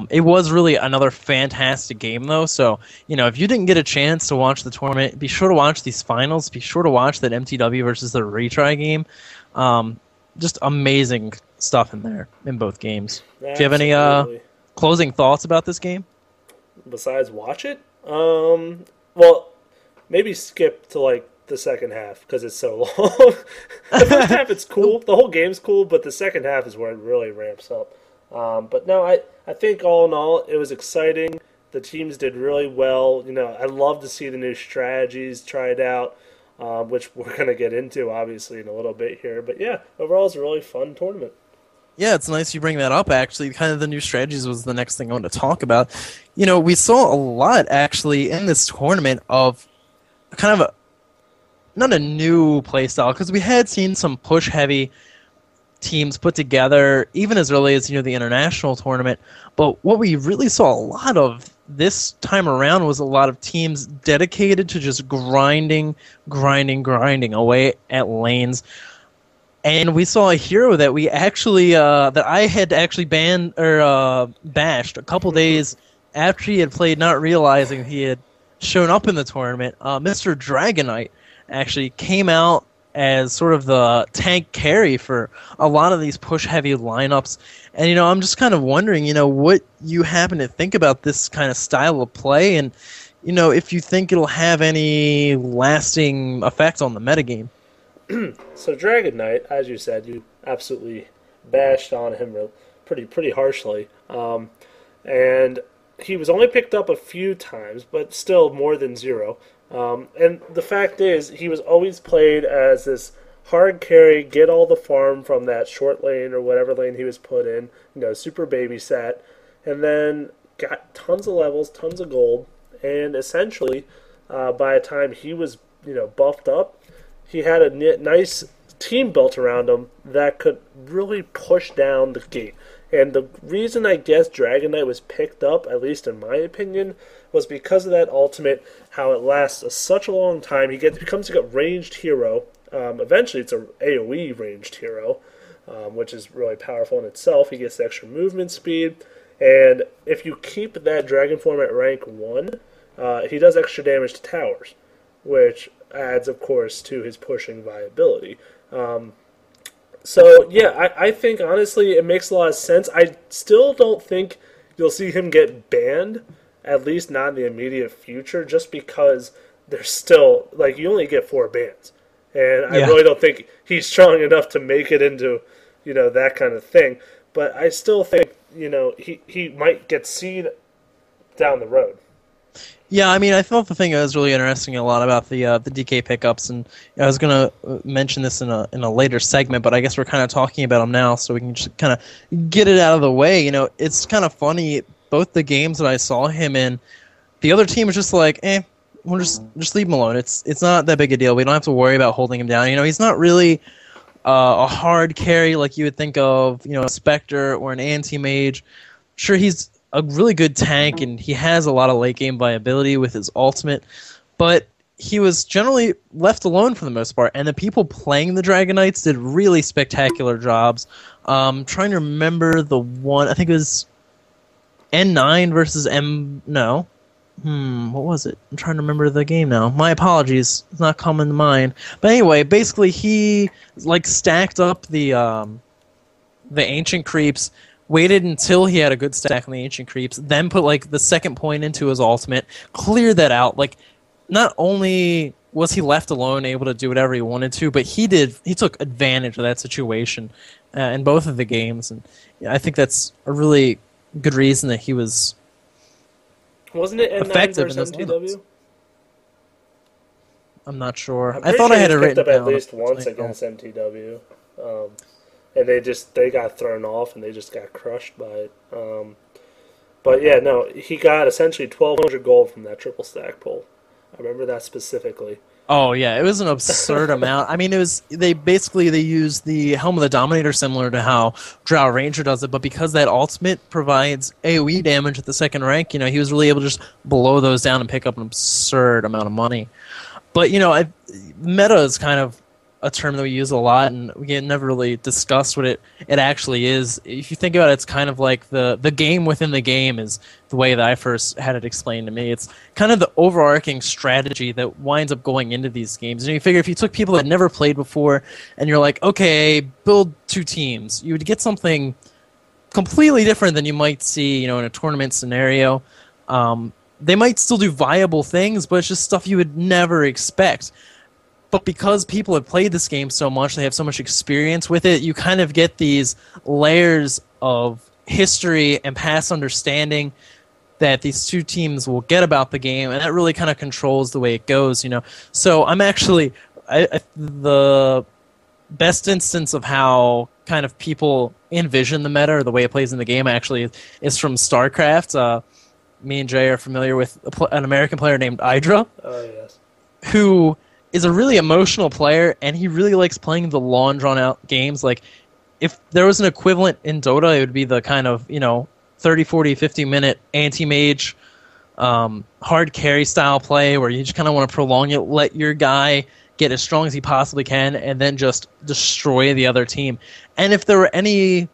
It was really another fantastic game, though. So, if you didn't get a chance to watch the tournament, be sure to watch these finals. Be sure to watch that MTW versus the retry game. Just amazing stuff in there in both games. Absolutely. Do you have any closing thoughts about this game? Besides watch it? Well, maybe skip to, like, the second half because it's so long. The first half, it's cool. The whole game's cool, but the second half is where it really ramps up. But no, I think all in all, it was exciting. The teams did really well. I love to see the new strategies tried out, which we're going to get into, obviously, in a little bit here. But yeah, overall, it's a really fun tournament. Yeah, it's nice you bring that up, actually. Kind of the new strategies was the next thing I wanted to talk about. We saw a lot, actually, in this tournament of kind of not a new playstyle, because we had seen some push-heavy teams put together, even as early as, the international tournament. But what we really saw a lot of this time around was a lot of teams dedicated to just grinding away at lanes. And we saw a hero that we actually, that I had actually banned or bashed a couple days after he had played, not realizing he had shown up in the tournament. Mr. Dragonite actually came out as sort of the tank carry for a lot of these push-heavy lineups. And, I'm just kind of wondering, what you happen to think about this kind of style of play and, if you think it'll have any lasting effect on the metagame. So Dragon Knight, as you said, you absolutely bashed on him pretty harshly. And he was only picked up a few times, but still more than zero. And the fact is, he was always played as this hard carry, get all the farm from that short lane or whatever lane he was put in, super babysat, and then got tons of levels, tons of gold, and essentially, by the time he was, buffed up, he had a nice team built around him that could really push down the gate. And the reason I guess Dragon Knight was picked up, at least in my opinion, was because of that ultimate, how it lasts such a long time. He becomes a ranged hero. Eventually it's an AoE ranged hero, which is really powerful in itself. He gets the extra movement speed. And if you keep that Dragon form at rank 1, he does extra damage to towers, which adds, of course, to his pushing viability. So, yeah, I think, honestly, it makes a lot of sense. I still don't think you'll see him get banned, at least not in the immediate future, just because there's still, you only get 4 bans. And I really don't think he's strong enough to make it into, that kind of thing. But I still think, he might get seen down the road. Yeah, I mean, I thought the thing that was really interesting a lot about the DK pickups, and I was going to mention this in a later segment, but I guess we're kind of talking about them now, so we can just kind of get it out of the way. It's kind of funny, both the games that I saw him in, the other team was just like, we'll just leave him alone. It's not that big a deal. We don't have to worry about holding him down. He's not really a hard carry like you would think of, a Spectre or an anti-mage. Sure, he's a really good tank, and he has a lot of late game viability with his ultimate, but he was generally left alone for the most part, and the people playing the Dragon Knights did really spectacular jobs. Trying to remember the one, I think it was N9 versus What was it? I'm trying to remember the game now. My apologies. It's not coming to mind. But anyway, basically he like stacked up the ancient creeps, waited until he had a good stack on the ancient creeps, then put like the second point into his ultimate, cleared that out. Like not only was he left alone, able to do whatever he wanted to, but he took advantage of that situation in both of the games, and yeah, I think that's a really good reason that he was Wasn't it N9 effective in versus those lineups. MTW? I'm not sure. I'm I pretty thought sure I had he's it picked written up at down. least once against MTW. And they got thrown off and they just got crushed by it. But yeah, no, he got essentially 1,200 gold from that triple stack pull. I remember that specifically. Oh yeah, it was an absurd amount. I mean, they used the Helm of the Dominator similar to how Drow Ranger does it, but because that ultimate provides AoE damage at the second rank, he was really able to just blow those down and pick up an absurd amount of money. But meta is kind of a term that we use a lot, and we never really discussed what it actually is. If you think about it, it's kind of like the game within the game is the way that I first had it explained to me. It's kind of the overarching strategy that winds up going into these games. And you figure if you took people that never played before and you're like, okay, build two teams, you would get something completely different than you might see, in a tournament scenario. They might still do viable things, but it's just stuff you would never expect. But because people have played this game so much, they have so much experience with it, you kind of get these layers of history and past understanding that these two teams will get about the game, and that really kind of controls the way it goes, So I'm actually... the best instance of how kind of people envision the meta or the way it plays in the game actually is from StarCraft. Me and Jay are familiar with an American player named Idra. Oh, yes. Who is a really emotional player, and he really likes playing the long, drawn-out games. Like, if there was an equivalent in Dota, it would be the kind of, 30, 40, 50-minute anti-mage, hard carry style play where you just kind of want to prolong it, let your guy get as strong as he possibly can, and then just destroy the other team. And if there were any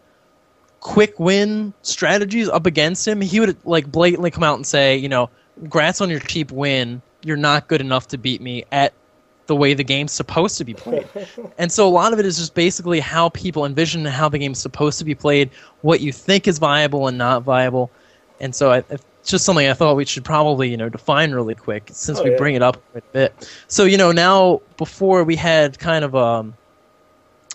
quick win strategies up against him, he would like blatantly come out and say, "Grats on your cheap win. You're not good enough to beat me at the way the game's supposed to be played." And so a lot of it is just basically how people envision how the game's supposed to be played, what you think is viable and not viable. And so it's just something I thought we should probably, define really quick since we bring it up a bit. So, now before we had kind of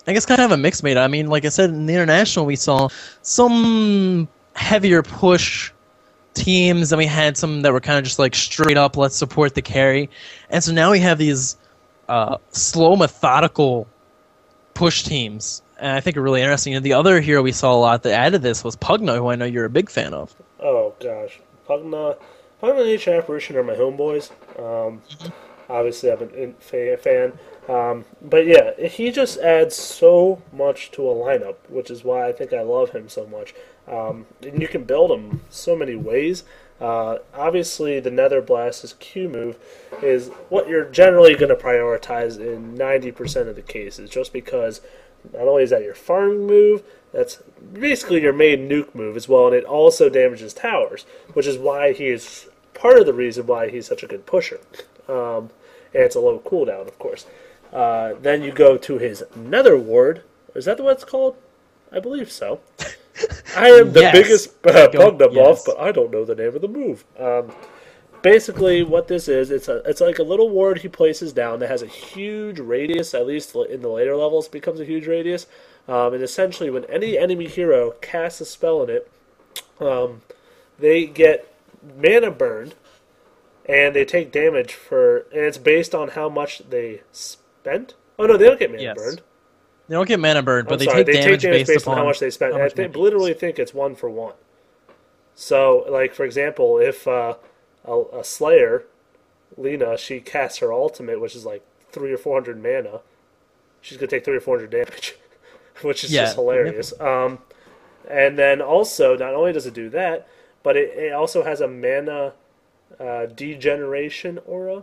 I guess kind of a mixed meta. I mean, like I said, in the international we saw some heavier push teams, and we had some that were kind of just like straight up, let's support the carry. And so now we have these slow, methodical push teams, and I think are really interesting. And the other hero we saw a lot that added this was Pugna, who I know you're a big fan of. Oh gosh, Pugna and Ancient Apparition are my homeboys. Obviously, I'm a fan. But yeah, he just adds so much to a lineup, which is why I think I love him so much. And you can build him so many ways. Obviously, the Nether Blast's Q move is what you're generally going to prioritize in 90% of the cases, just because not only is that your farming move, that's basically your main nuke move as well, and it also damages towers, which is why he is part of the reason why he's such a good pusher. And it's a low cooldown, of course. Then you go to his Nether Ward. Is that what it's called? I believe so. I am the biggest Pugna buff, but I don't know the name of the move. Basically, what this is, it's like a little ward he places down that has a huge radius, at least in the later levels, it becomes a huge radius. And essentially, when any enemy hero casts a spell in it, they get mana burned, and they take damage and it's based on how much they spent. Oh no, they don't get mana burned. They don't get mana burned, but they take damage based on how much they spent. I literally think it's 1-for-1. So, like for example, if a Slayer, Lena, she casts her ultimate, which is like 300 or 400 mana, she's gonna take 300 or 400 damage, which is just hilarious. And then also, not only does it do that, but it also has a mana degeneration aura,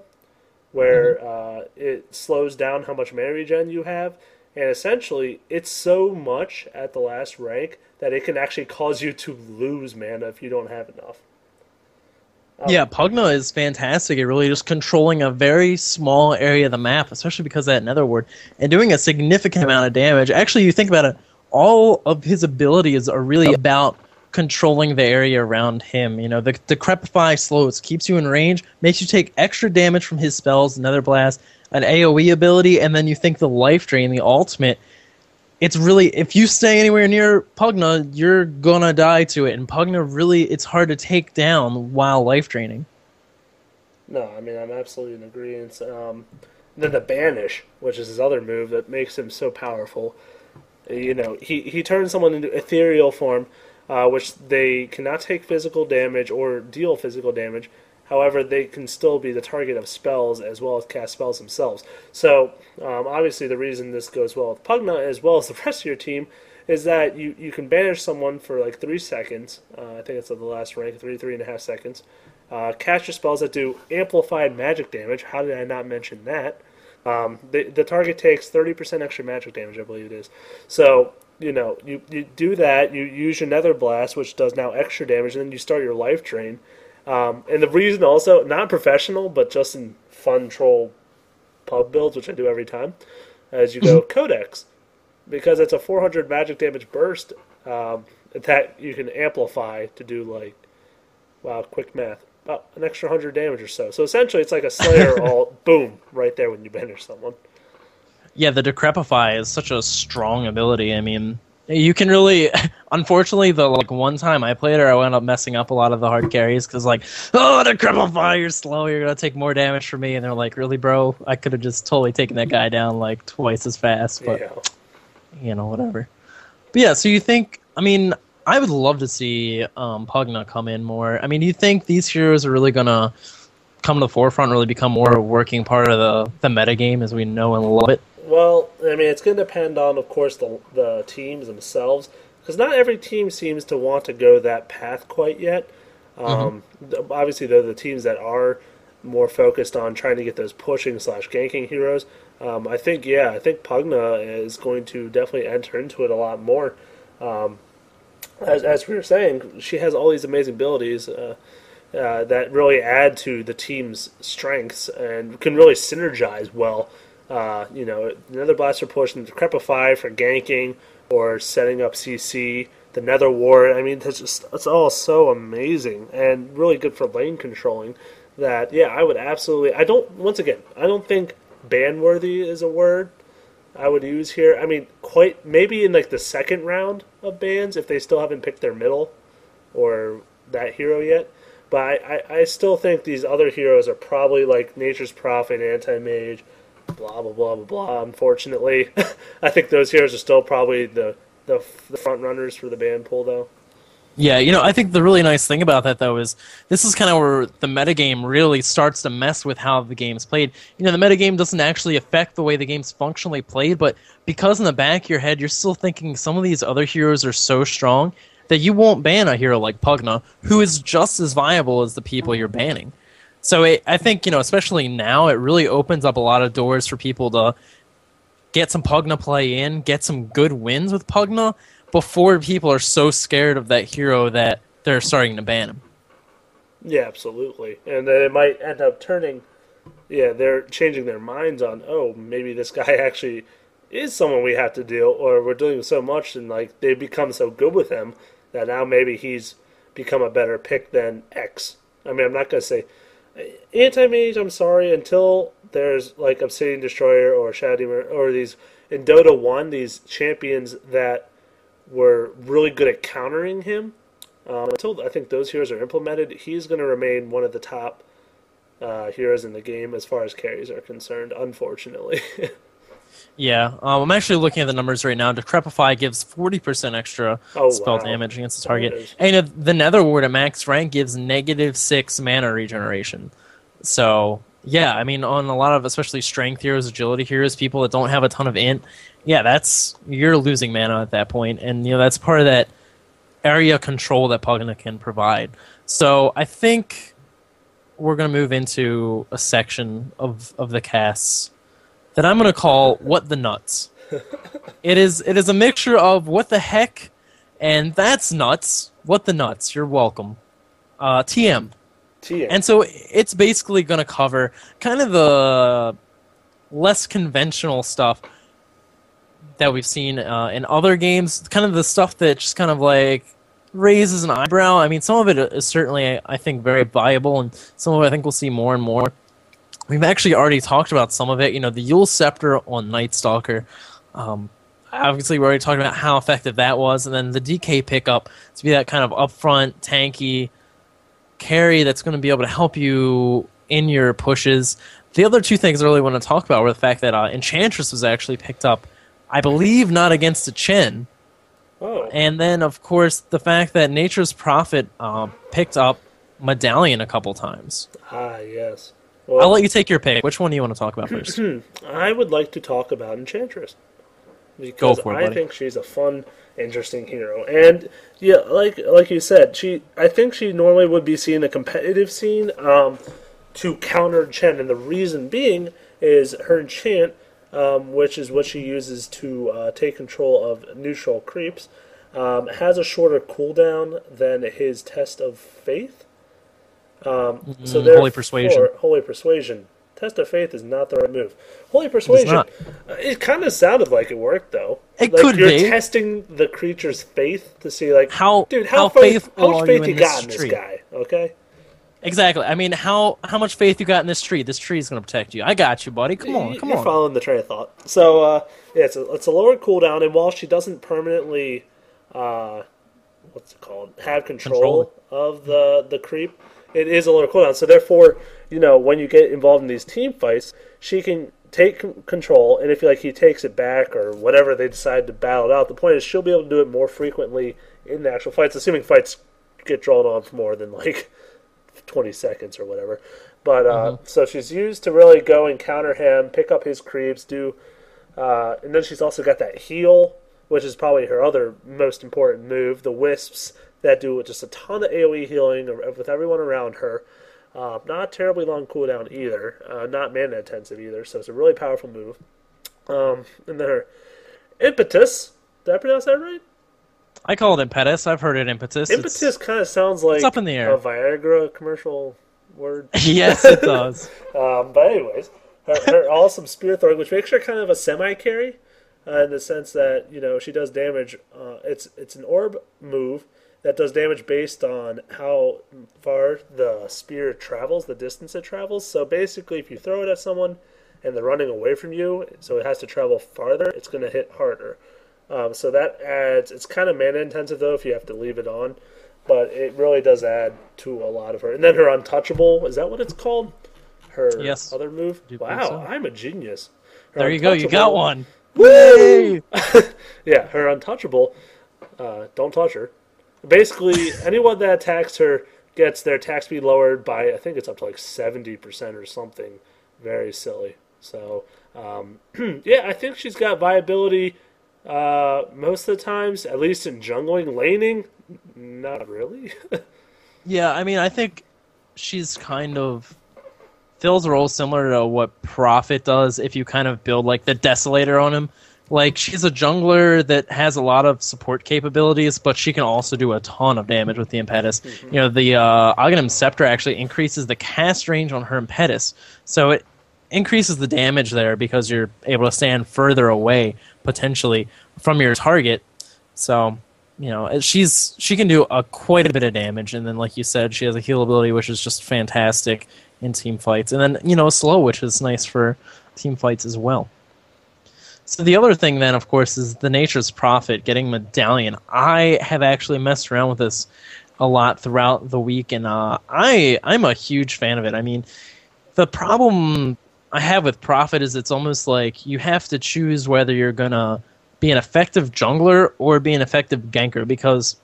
where it slows down how much mana regen you have, and essentially it's so much at the last rank that it can actually cause you to lose mana if you don't have enough. Yeah, Pugna is fantastic. It really just controlling a very small area of the map, especially because of that Nether Ward, and doing a significant amount of damage. Actually, you think about it, all of his abilities are really about controlling the area around him. You know, the Decrepify slows, keeps you in range, makes you take extra damage from his spells, Nether Blast, an AoE ability, and then you think the Life Drain, the ultimate. It's really, if you stay anywhere near Pugna, you're gonna die to it. And Pugna really, it's hard to take down while life draining. No, I mean, I'm absolutely in agreement. Then the Banish, which is his other move that makes him so powerful. You know, he turns someone into ethereal form, which they cannot take physical damage or deal physical damage. However, they can still be the target of spells as well as cast spells themselves. So, obviously, the reason this goes well with Pugna as well as the rest of your team is that you can banish someone for like 3 seconds. I think it's at the last rank, 3.5 seconds. Cast your spells that do amplified magic damage. How did I not mention that? The target takes 30% extra magic damage, I believe it is. So, you know, you do that, you use your Nether Blast, which does now extra damage, and then you start your Life Drain. And the reason also, not professional, but just in fun troll pub builds, which I do every time, as you go Codex. Because it's a 400 magic damage burst that you can amplify to do, like, wow, quick math, about an extra 100 damage or so. So essentially it's like a Slayer ult, boom, right there when you banish someone. Yeah, the Decrepify is such a strong ability. I mean, you can really, unfortunately, the like one time I played her, I wound up messing up a lot of the hard carries because like, oh, Decrepify, you're slow, you're gonna take more damage from me, and they're like, really, bro? I could have just totally taken that guy down like twice as fast, but you know, whatever. But yeah, so you think? I mean, I would love to see Pugna come in more. I mean, do you think these heroes are really gonna come to the forefront, really become more a working part of the metagame as we know and love it? Well, I mean, it's going to depend on, of course, the teams themselves, because not every team seems to want to go that path quite yet. Obviously, though, the teams that are more focused on trying to get those pushing/ganking heroes, I think Pugna is going to definitely enter into it a lot more. As we were saying, she has all these amazing abilities that really add to the team's strengths and can really synergize well. You know, Nether Blaster push and the Decrepify for ganking or setting up CC, the Nether Ward. I mean, it's all so amazing and really good for lane controlling. That I would absolutely. I don't think ban-worthy is a word I would use here. I mean, maybe in like the second round of bans if they still haven't picked their middle or that hero yet. But I still think these other heroes are probably like Nature's Prophet, Anti-Mage, blah, blah, blah, blah, blah. Unfortunately, I think those heroes are still probably the front runners for the ban pool, though. Yeah, you know, I think the really nice thing about that, though, is this is kind of where the metagame really starts to mess with how the game's played. You know, the metagame doesn't actually affect the way the game's functionally played, but because in the back of your head, you're still thinking some of these other heroes are so strong that you won't ban a hero like Pugna, who is just as viable as the people you're banning. So I think, you know, especially now, it really opens up a lot of doors for people to get some Pugna play in, get some good wins with Pugna, before people are so scared of that hero that they're starting to ban him. Yeah, absolutely. And then it might end up turning, they're changing their minds on, oh, maybe this guy actually is someone we have to deal, or we're doing so much and like they become so good with him that now maybe he's become a better pick than X. I mean, I'm not going to say Anti-Mage, I'm sorry, until there's like Obsidian Destroyer or Shadow Demon or these, in Dota 1, these champions that were really good at countering him. Until I think those heroes are implemented, he's going to remain one of the top heroes in the game as far as carries are concerned, unfortunately. Yeah, I'm actually looking at the numbers right now. Decrepify gives 40% extra spell damage against the target. And the Nether Ward at max rank gives -6 mana regeneration. So, yeah, I mean, on a lot of especially strength heroes, agility heroes, people that don't have a ton of int, you're losing mana at that point. And, you know, that's part of that area control that Pugna can provide. So I think we're going to move into a section of the casts that I'm going to call What the Nuts. It is a mixture of what the heck and that's nuts. What the nuts. You're welcome. TM. And so it's basically going to cover kind of the less conventional stuff that we've seen in other games, kind of the stuff that just kind of like raises an eyebrow. I mean, some of it is certainly, I think, very viable, and some of it I think we'll see more and more. We've actually already talked about some of it. You know, the Yule Scepter on Night Stalker. Obviously, we already talked about how effective that was, and then the DK pickup to be that kind of upfront, tanky carry that's going to be able to help you in your pushes. The other two things I really want to talk about were the fact that Enchantress was actually picked up, I believe, not against a Chen. Oh. And then, of course, the fact that Nature's Prophet picked up Medallion a couple times. Ah, yes. Well, I'll let you take your pick. Which one do you want to talk about first? I would like to talk about Enchantress. Because Go for it, I think she's a fun, interesting hero. And, yeah, like you said, I think she normally would be seen in a competitive scene to counter Chen. And the reason being is her enchant, which is what she uses to take control of neutral creeps, has a shorter cooldown than his Test of Faith. So Holy Persuasion. Holy Persuasion. Test of Faith is not the right move. Holy Persuasion. It kind of sounded like it worked, though. It could you're be. You're testing the creature's faith to see, like, how much faith you got in this guy, okay? Exactly. I mean, how much faith you got in this tree? This tree is going to protect you. I got you, buddy. Come on. You're following the train of thought. So, it's a lower cooldown, and while she doesn't permanently, what's it called, have control of the creep, it is a lower cooldown. So therefore, you know, when you get involved in these team fights, she can take control, and if he takes it back or whatever they decide to battle it out, the point is she'll be able to do it more frequently in the actual fights, assuming fights get drawn on for more than 20 seconds or whatever. But so she's used to really go and counter him, pick up his creeps, and then she's also got that heal, which is probably her other most important move, the wisps that do just a ton of AoE healing with everyone around her. Not terribly long cooldown either, not mana intensive either, so it's a really powerful move. And then her impetus, did I pronounce that right? I call it impetus. I've heard it impetus. Impetus kind of sounds like up in the air. A Viagra commercial word. Yes, it does. But anyways, her awesome spear throwing, which makes her kind of a semi-carry, in the sense that, you know, she does damage. It's an orb move that does damage based on how far the spear travels, the distance it travels. So basically, if you throw it at someone and they're running away from you, so it has to travel farther, it's going to hit harder. So that adds, it's kind of mana intensive though if you have to leave it on, but it really does add to a lot of her. And then her Untouchable, is that what it's called? Her other move? Wow, so? I'm a genius. There you go, you got one. Woo! Yeah, her Untouchable, don't touch her. Basically, anyone that attacks her gets their attack speed lowered by, I think it's up to 70% or something very silly. So, yeah, I think she's got viability most of the times, at least in jungling. Laning, not really. Yeah, I mean, I think she's kind of fills a role similar to what Prophet does if you kind of build the Desolator on him. She's a jungler that has a lot of support capabilities, but she can also do a ton of damage with the Impetus. Mm-hmm. You know, the Aghanim Scepter actually increases the cast range on her Impetus, so it increases the damage there because you're able to stand further away, potentially, from your target. So, you know, she can do quite a bit of damage, and then, like you said, she has a heal ability, which is just fantastic in team fights. And then, you know, slow, which is nice for team fights as well. So the other thing then, of course, is the Nature's Prophet, getting Medallion. I have actually messed around with this a lot throughout the week, and I'm a huge fan of it. I mean, the problem I have with Prophet is it's almost like you have to choose whether you're going to be an effective jungler or be an effective ganker, because,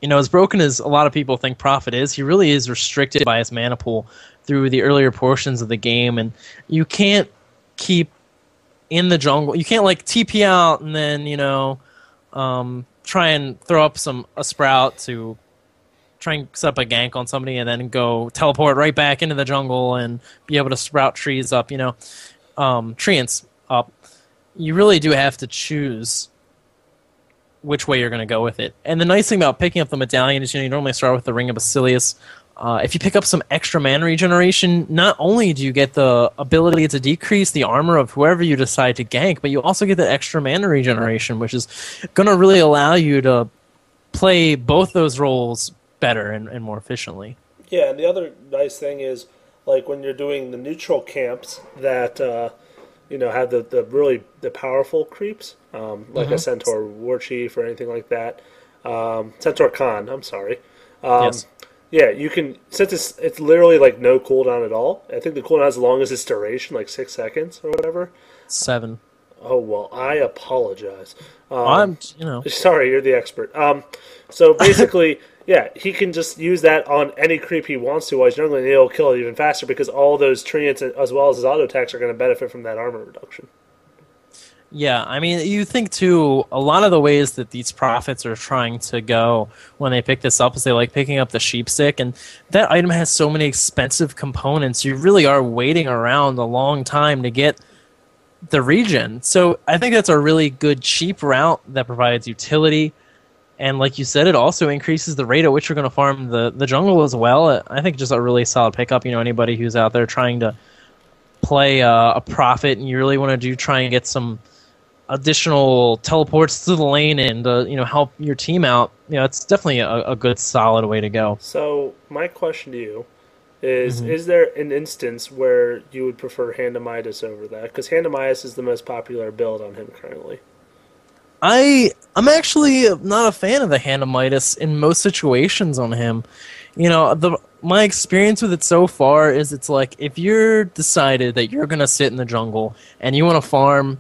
you know, as broken as a lot of people think Prophet is, he really is restricted by his mana pool through the earlier portions of the game, and you can't keep in the jungle. You can't TP out and then, you know, try and throw up a sprout to try and set up a gank on somebody and then go teleport right back into the jungle and be able to sprout trees up, you know, treants up. You really do have to choose which way you're going to go with it. And the nice thing about picking up the Medallion is, you know, you normally start with the Ring of Basilius, If you pick up some extra mana regeneration, not only do you get the ability to decrease the armor of whoever you decide to gank, but you also get the extra mana regeneration, which is going to really allow you to play both those roles better and more efficiently. Yeah, and the other nice thing is, like when you're doing the neutral camps that have the powerful creeps, like a Centaur War Chief or anything like that, Centaur Khan. I'm sorry. Yes. Yeah, you can, since it's literally like no cooldown at all. I think the cooldown is as long as its duration, like 6 seconds or whatever. 7. Oh well, I apologize. Sorry, you're the expert. So basically, yeah, he can just use that on any creep he wants to while he's jungling, and it'll kill it even faster because all those treants as well as his auto attacks are going to benefit from that armor reduction. Yeah, I mean, you think, too, a lot of the ways that these prophets are trying to go when they pick this up is they like picking up the sheep stick, and that item has so many expensive components. You really are waiting around a long time to get the regen. So I think that's a really good, cheap route that provides utility, and like you said, it also increases the rate at which you're going to farm the jungle as well. I think just a really solid pickup. Anybody who's out there trying to play a prophet and you really want to try and get some additional teleports to the lane and help your team out, it's definitely a good solid way to go. So my question to you is there an instance where you would prefer Hand of Midas over that? Because Hand of Midas is the most popular build on him currently. I'm actually not a fan of the Hand of Midas in most situations on him. My experience with it so far is it's like if you're decided that you're going to sit in the jungle and you want to farm,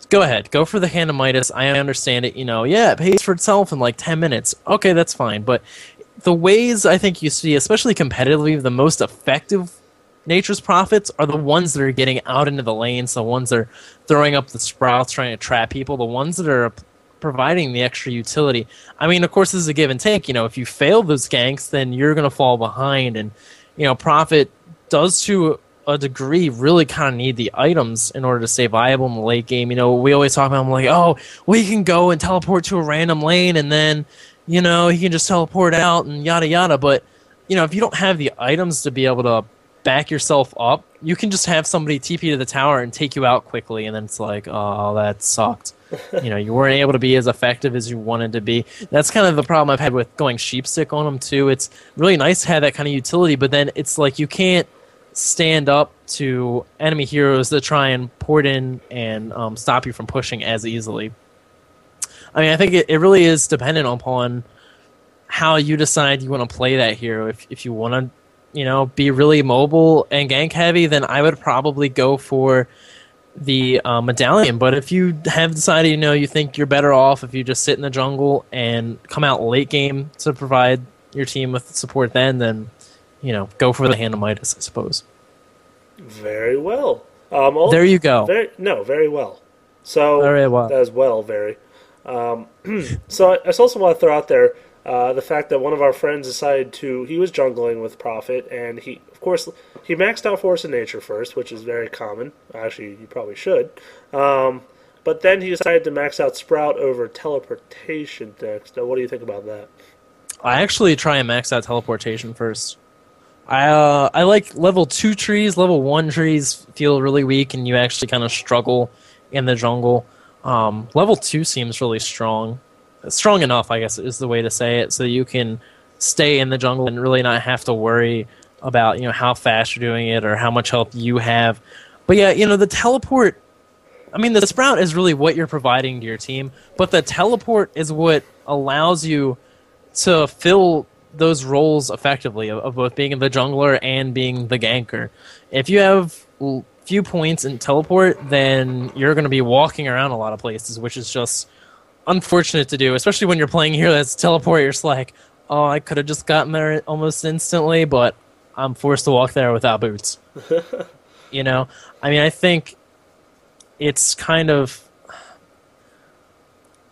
go ahead. Go for the Hand of Midas. I understand it. It pays for itself in like 10 minutes. Okay, that's fine. But the ways I think you see, especially competitively, the most effective Nature's Prophets are the ones that are getting out into the lanes, the ones that are throwing up the sprouts, trying to trap people, the ones that are providing the extra utility. I mean, of course, this is a give and take. If you fail those ganks, then you're going to fall behind. And, Prophet does to a degree really kind of need the items in order to stay viable in the late game. We always talk about him like, oh, well, he can go and teleport to a random lane and then, he can just teleport out and yada yada. But, if you don't have the items to be able to back yourself up, you can just have somebody TP to the tower and take you out quickly, and then it's like, oh, that sucked. You weren't able to be as effective as you wanted to be. That's kind of the problem I've had with going sheepstick on them too. It's really nice to have that kind of utility, but then it's like you can't stand up to enemy heroes that try and port in and stop you from pushing as easily. I mean, I think it really is dependent upon how you decide you want to play that hero. If you want to, be really mobile and gank heavy, then I would probably go for the medallion. But if you have decided, you think you're better off if you just sit in the jungle and come out late game to provide your team with support, then go for the Hand of Midas, I suppose. Very well. There you go. Very well. So very well. As well, very. So I also want to throw out there the fact that one of our friends decided he was jungling with Prophet, and he maxed out Force of Nature first, which is very common. Actually, you probably should. But then he decided to max out Sprout over Teleportation next. Now, what do you think about that? I actually try and max out Teleportation first. I like level 2 trees. Level 1 trees feel really weak, and you actually kind of struggle in the jungle. Level 2 seems really strong. Strong enough, I guess, is the way to say it, so you can stay in the jungle and really not have to worry about how fast you're doing it or how much health you have. But yeah, the teleport, I mean, the Sprout is really what you're providing to your team, but the teleport is what allows you to fill those roles effectively of both being the jungler and being the ganker. If you have few points in teleport, then you're going to be walking around a lot of places, which is just unfortunate to do, especially when you're playing here that's teleport. You're just like, oh, I could have just gotten there almost instantly, but I'm forced to walk there without boots. I mean, I think it's kind of...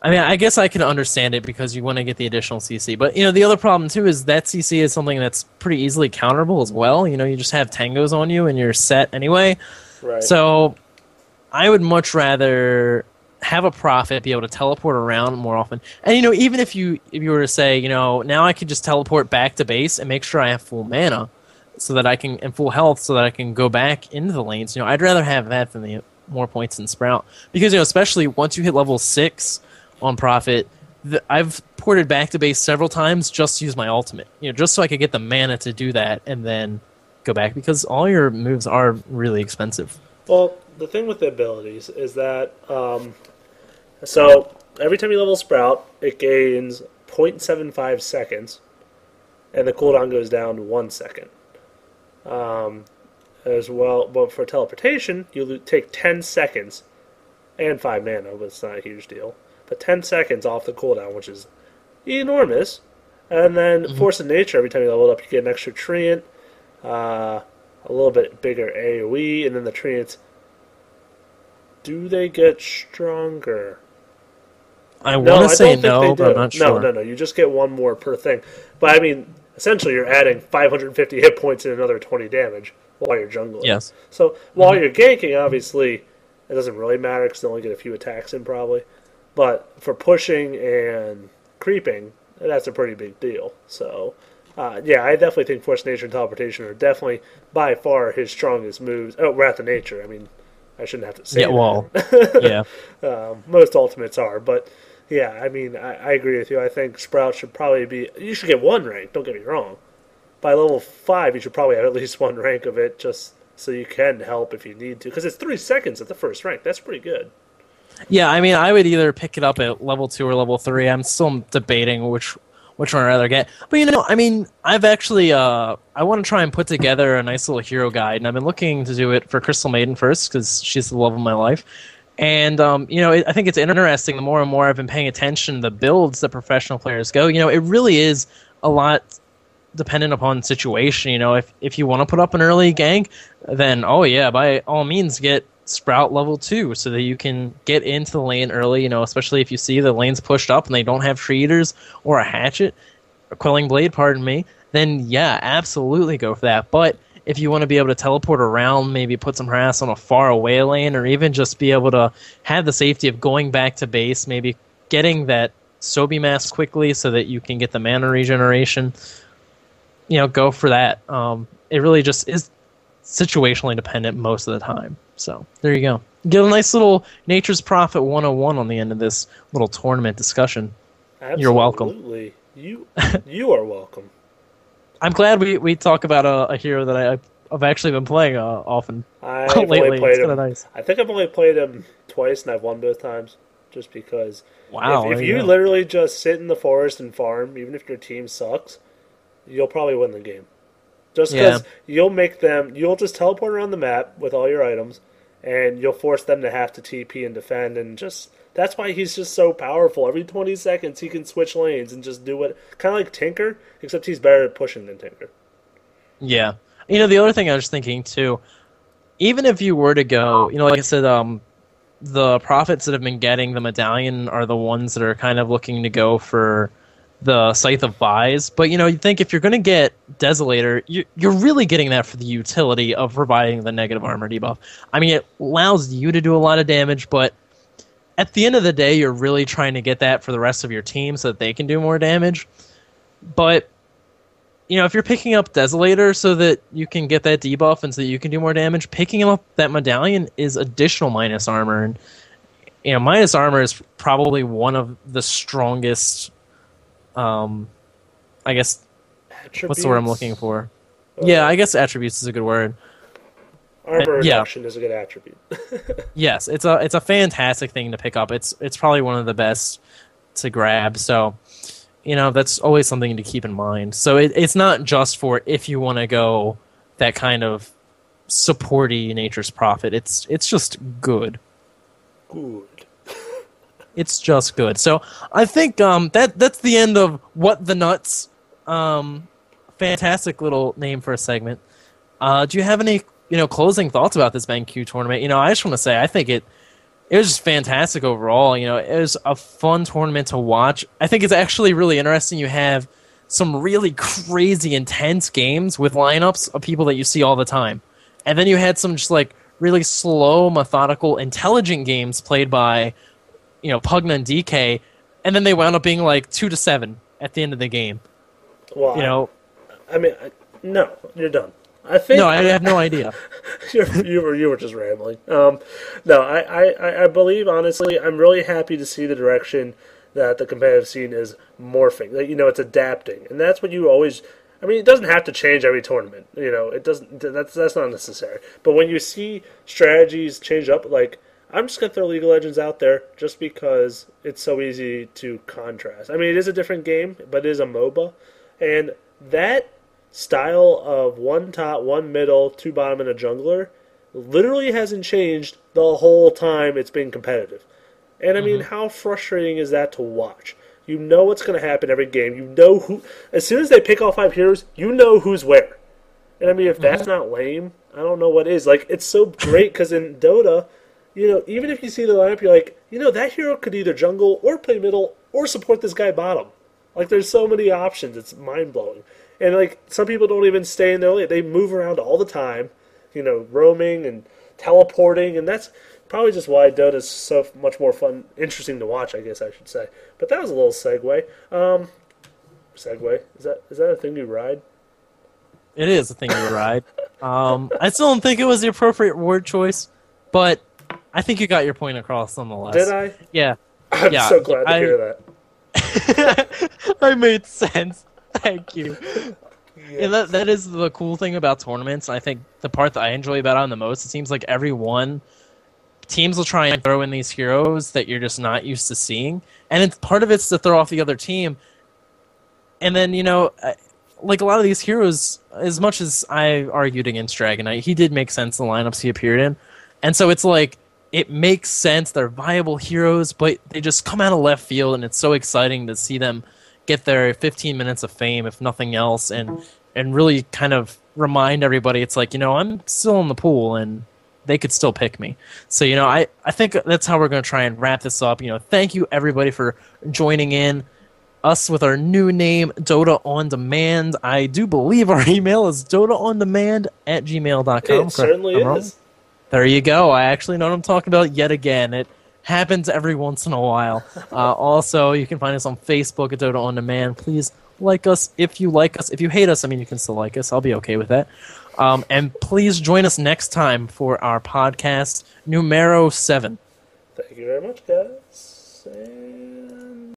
I mean, I guess I can understand it because you want to get the additional CC. But, the other problem, too, is that CC is something that's pretty easily counterable as well. You just have tangos on you and you're set anyway. Right. So I would much rather have a prophet be able to teleport around more often. And even if you were to say, now I can just teleport back to base and make sure I have full mana, so that I can and full health, so that I can go back into the lanes. I'd rather have that than the more points in Sprout, because especially once you hit level 6 on prophet, I've ported back to base several times just to use my ultimate. Just so I could get the mana to do that and then go back, because all your moves are really expensive. Well, the thing with the abilities is that so every time you level Sprout, it gains 0.75 seconds, and the cooldown goes down to 1 second. As well, but for teleportation, you take 10 seconds and 5 mana, but it's not a huge deal. But 10 seconds off the cooldown, which is enormous. And then Force of Nature, every time you level up, you get an extra Treant, a little bit bigger AoE, and then the Treants, do they get stronger? I want to say no, but I'm not sure. No, you just get one more per thing. But I mean, essentially you're adding 550 hit points and another 20 damage while you're jungling. Yes. So while you're ganking, obviously, it doesn't really matter because they only get a few attacks in probably. But for pushing and creeping, that's a pretty big deal. So, yeah, I definitely think Force Nature and Teleportation are definitely by far his strongest moves. Oh, Wrath of Nature. I mean, I shouldn't have to say that. Yeah. Most ultimates are, but yeah, I mean, I agree with you. I think Sprout should probably be... You should get 1 rank, don't get me wrong. By level 5, you should probably have at least 1 rank of it, just so you can help if you need to. Because it's 3 seconds at the first rank. That's pretty good. Yeah, I mean, I would either pick it up at level 2 or level 3. I'm still debating which one I'd rather get. But, I mean, I've actually... I want to try and put together a nice little hero guide, and I've been looking to do it for Crystal Maiden first, because she's the love of my life. And, I think it's interesting, the more and more I've been paying attention to the builds that professional players go, it really is a lot dependent upon situation. If you want to put up an early gank, then, by all means, get Sprout level 2 so that you can get into the lane early, especially if you see the lane's pushed up and they don't have tree eaters or a hatchet, or quelling blade, pardon me, then, yeah, absolutely go for that. But if you want to be able to teleport around, maybe put some harass on a far away lane, or even just be able to have the safety of going back to base, maybe getting that Sobi mask quickly so that you can get the mana regeneration, go for that. It really just is situationally dependent most of the time. So there you go. Get a nice little Nature's Prophet 101 on the end of this little tournament discussion. Absolutely. You're welcome. Absolutely. You are welcome. I'm glad we talk about a hero that I've actually been playing often lately. It's kind of nice. I think I've only played him twice, and I've won both times. Just because, wow, if you literally just sit in the forest and farm, even if your team sucks, you'll probably win the game. Just because you'll just teleport around the map with all your items, and you'll force them to have to TP and defend, and that's why he's just so powerful. Every 20 seconds he can switch lanes and just do what... Kind of like Tinker, except he's better at pushing than Tinker. Yeah. The other thing I was thinking, too, even if you were to go... like I said, the prophets that have been getting the medallion are the ones that are kind of looking to go for the Scythe of Buys. But, you think if you're going to get Desolator, you're really getting that for the utility of providing the negative armor debuff. I mean, it allows you to do a lot of damage, but at the end of the day, you're really trying to get that for the rest of your team so that they can do more damage. But, if you're picking up Desolator so that you can get that debuff and so that you can do more damage, picking up that medallion is additional minus armor. And, minus armor is probably one of the strongest, I guess, attributes? What's the word I'm looking for? Yeah, I guess attributes is a good word. Armor reduction is a good attribute. Yes, it's a fantastic thing to pick up. It's probably one of the best to grab. So, that's always something to keep in mind. So it's not just for if you want to go that kind of supporty Nature's Prophet. It's just good. Good. It's just good. So I think that's the end of What the Nuts. Fantastic little name for a segment. Do you have any closing thoughts about this BenQ tournament? I just want to say I think it was just fantastic overall. It was a fun tournament to watch. I think it's actually really interesting. You have some really crazy intense games with lineups of people that you see all the time. And then you had some just like really slow, methodical, intelligent games played by Pugna and DK, and then they wound up being like 2-7 at the end of the game. Well, no, you're done. I think no, I have no idea. you were just rambling. No, I believe honestly, I'm really happy to see the direction that the competitive scene is morphing. It's adapting, and that's what you always. It doesn't have to change every tournament. It doesn't. That's not necessary. But when you see strategies change up, like I'm just gonna throw League of Legends out there just because it's so easy to contrast. It is a different game, but it is a MOBA, and that style of one top, one middle, two bottom, and a jungler literally hasn't changed the whole time it's been competitive. And how frustrating is that to watch? You know what's going to happen every game. You know who. As soon as they pick all 5 heroes, you know who's where. And if that's not lame, I don't know what is. Like, it's so great because in Dota, even if you see the lineup, you're like, that hero could either jungle or play middle or support this guy bottom. Like, there's so many options. It's mind blowing. And like some people don't even stay in their lane; they move around all the time, roaming and teleporting, and that's probably just why Dota is so much more fun, interesting to watch. I guess I should say. But that was a little segue. Segue is that a thing you ride? It is a thing you ride. I still don't think it was the appropriate word choice, but I think you got your point across nonetheless. Did I? Yeah. I'm so glad to hear that. I made sense. Thank you. Yes. And that is the cool thing about tournaments. I think the part that I enjoy about them the most, it seems like teams will try and throw in these heroes that you're just not used to seeing. And part of it's to throw off the other team. And then, like a lot of these heroes, as much as I argued against Dragonite, he did make sense in the lineups he appeared in. And so it's like, it makes sense. They're viable heroes, but they just come out of left field, and it's so exciting to see them get their 15 minutes of fame, if nothing else, and really kind of remind everybody it's like, I'm still in the pool, and they could still pick me. So, I think that's how we're going to try and wrap this up. Thank you, everybody, for joining in us with our new name, Dota On Demand. I do believe our email is dotaondemand@gmail.com. It certainly is. There you go. I actually know what I'm talking about yet again. It happens every once in a while. Also, you can find us on Facebook at Dota On Demand. Please like us if you like us. If you hate us, you can still like us. I'll be okay with that. And please join us next time for our podcast, numero 7. Thank you very much, guys. And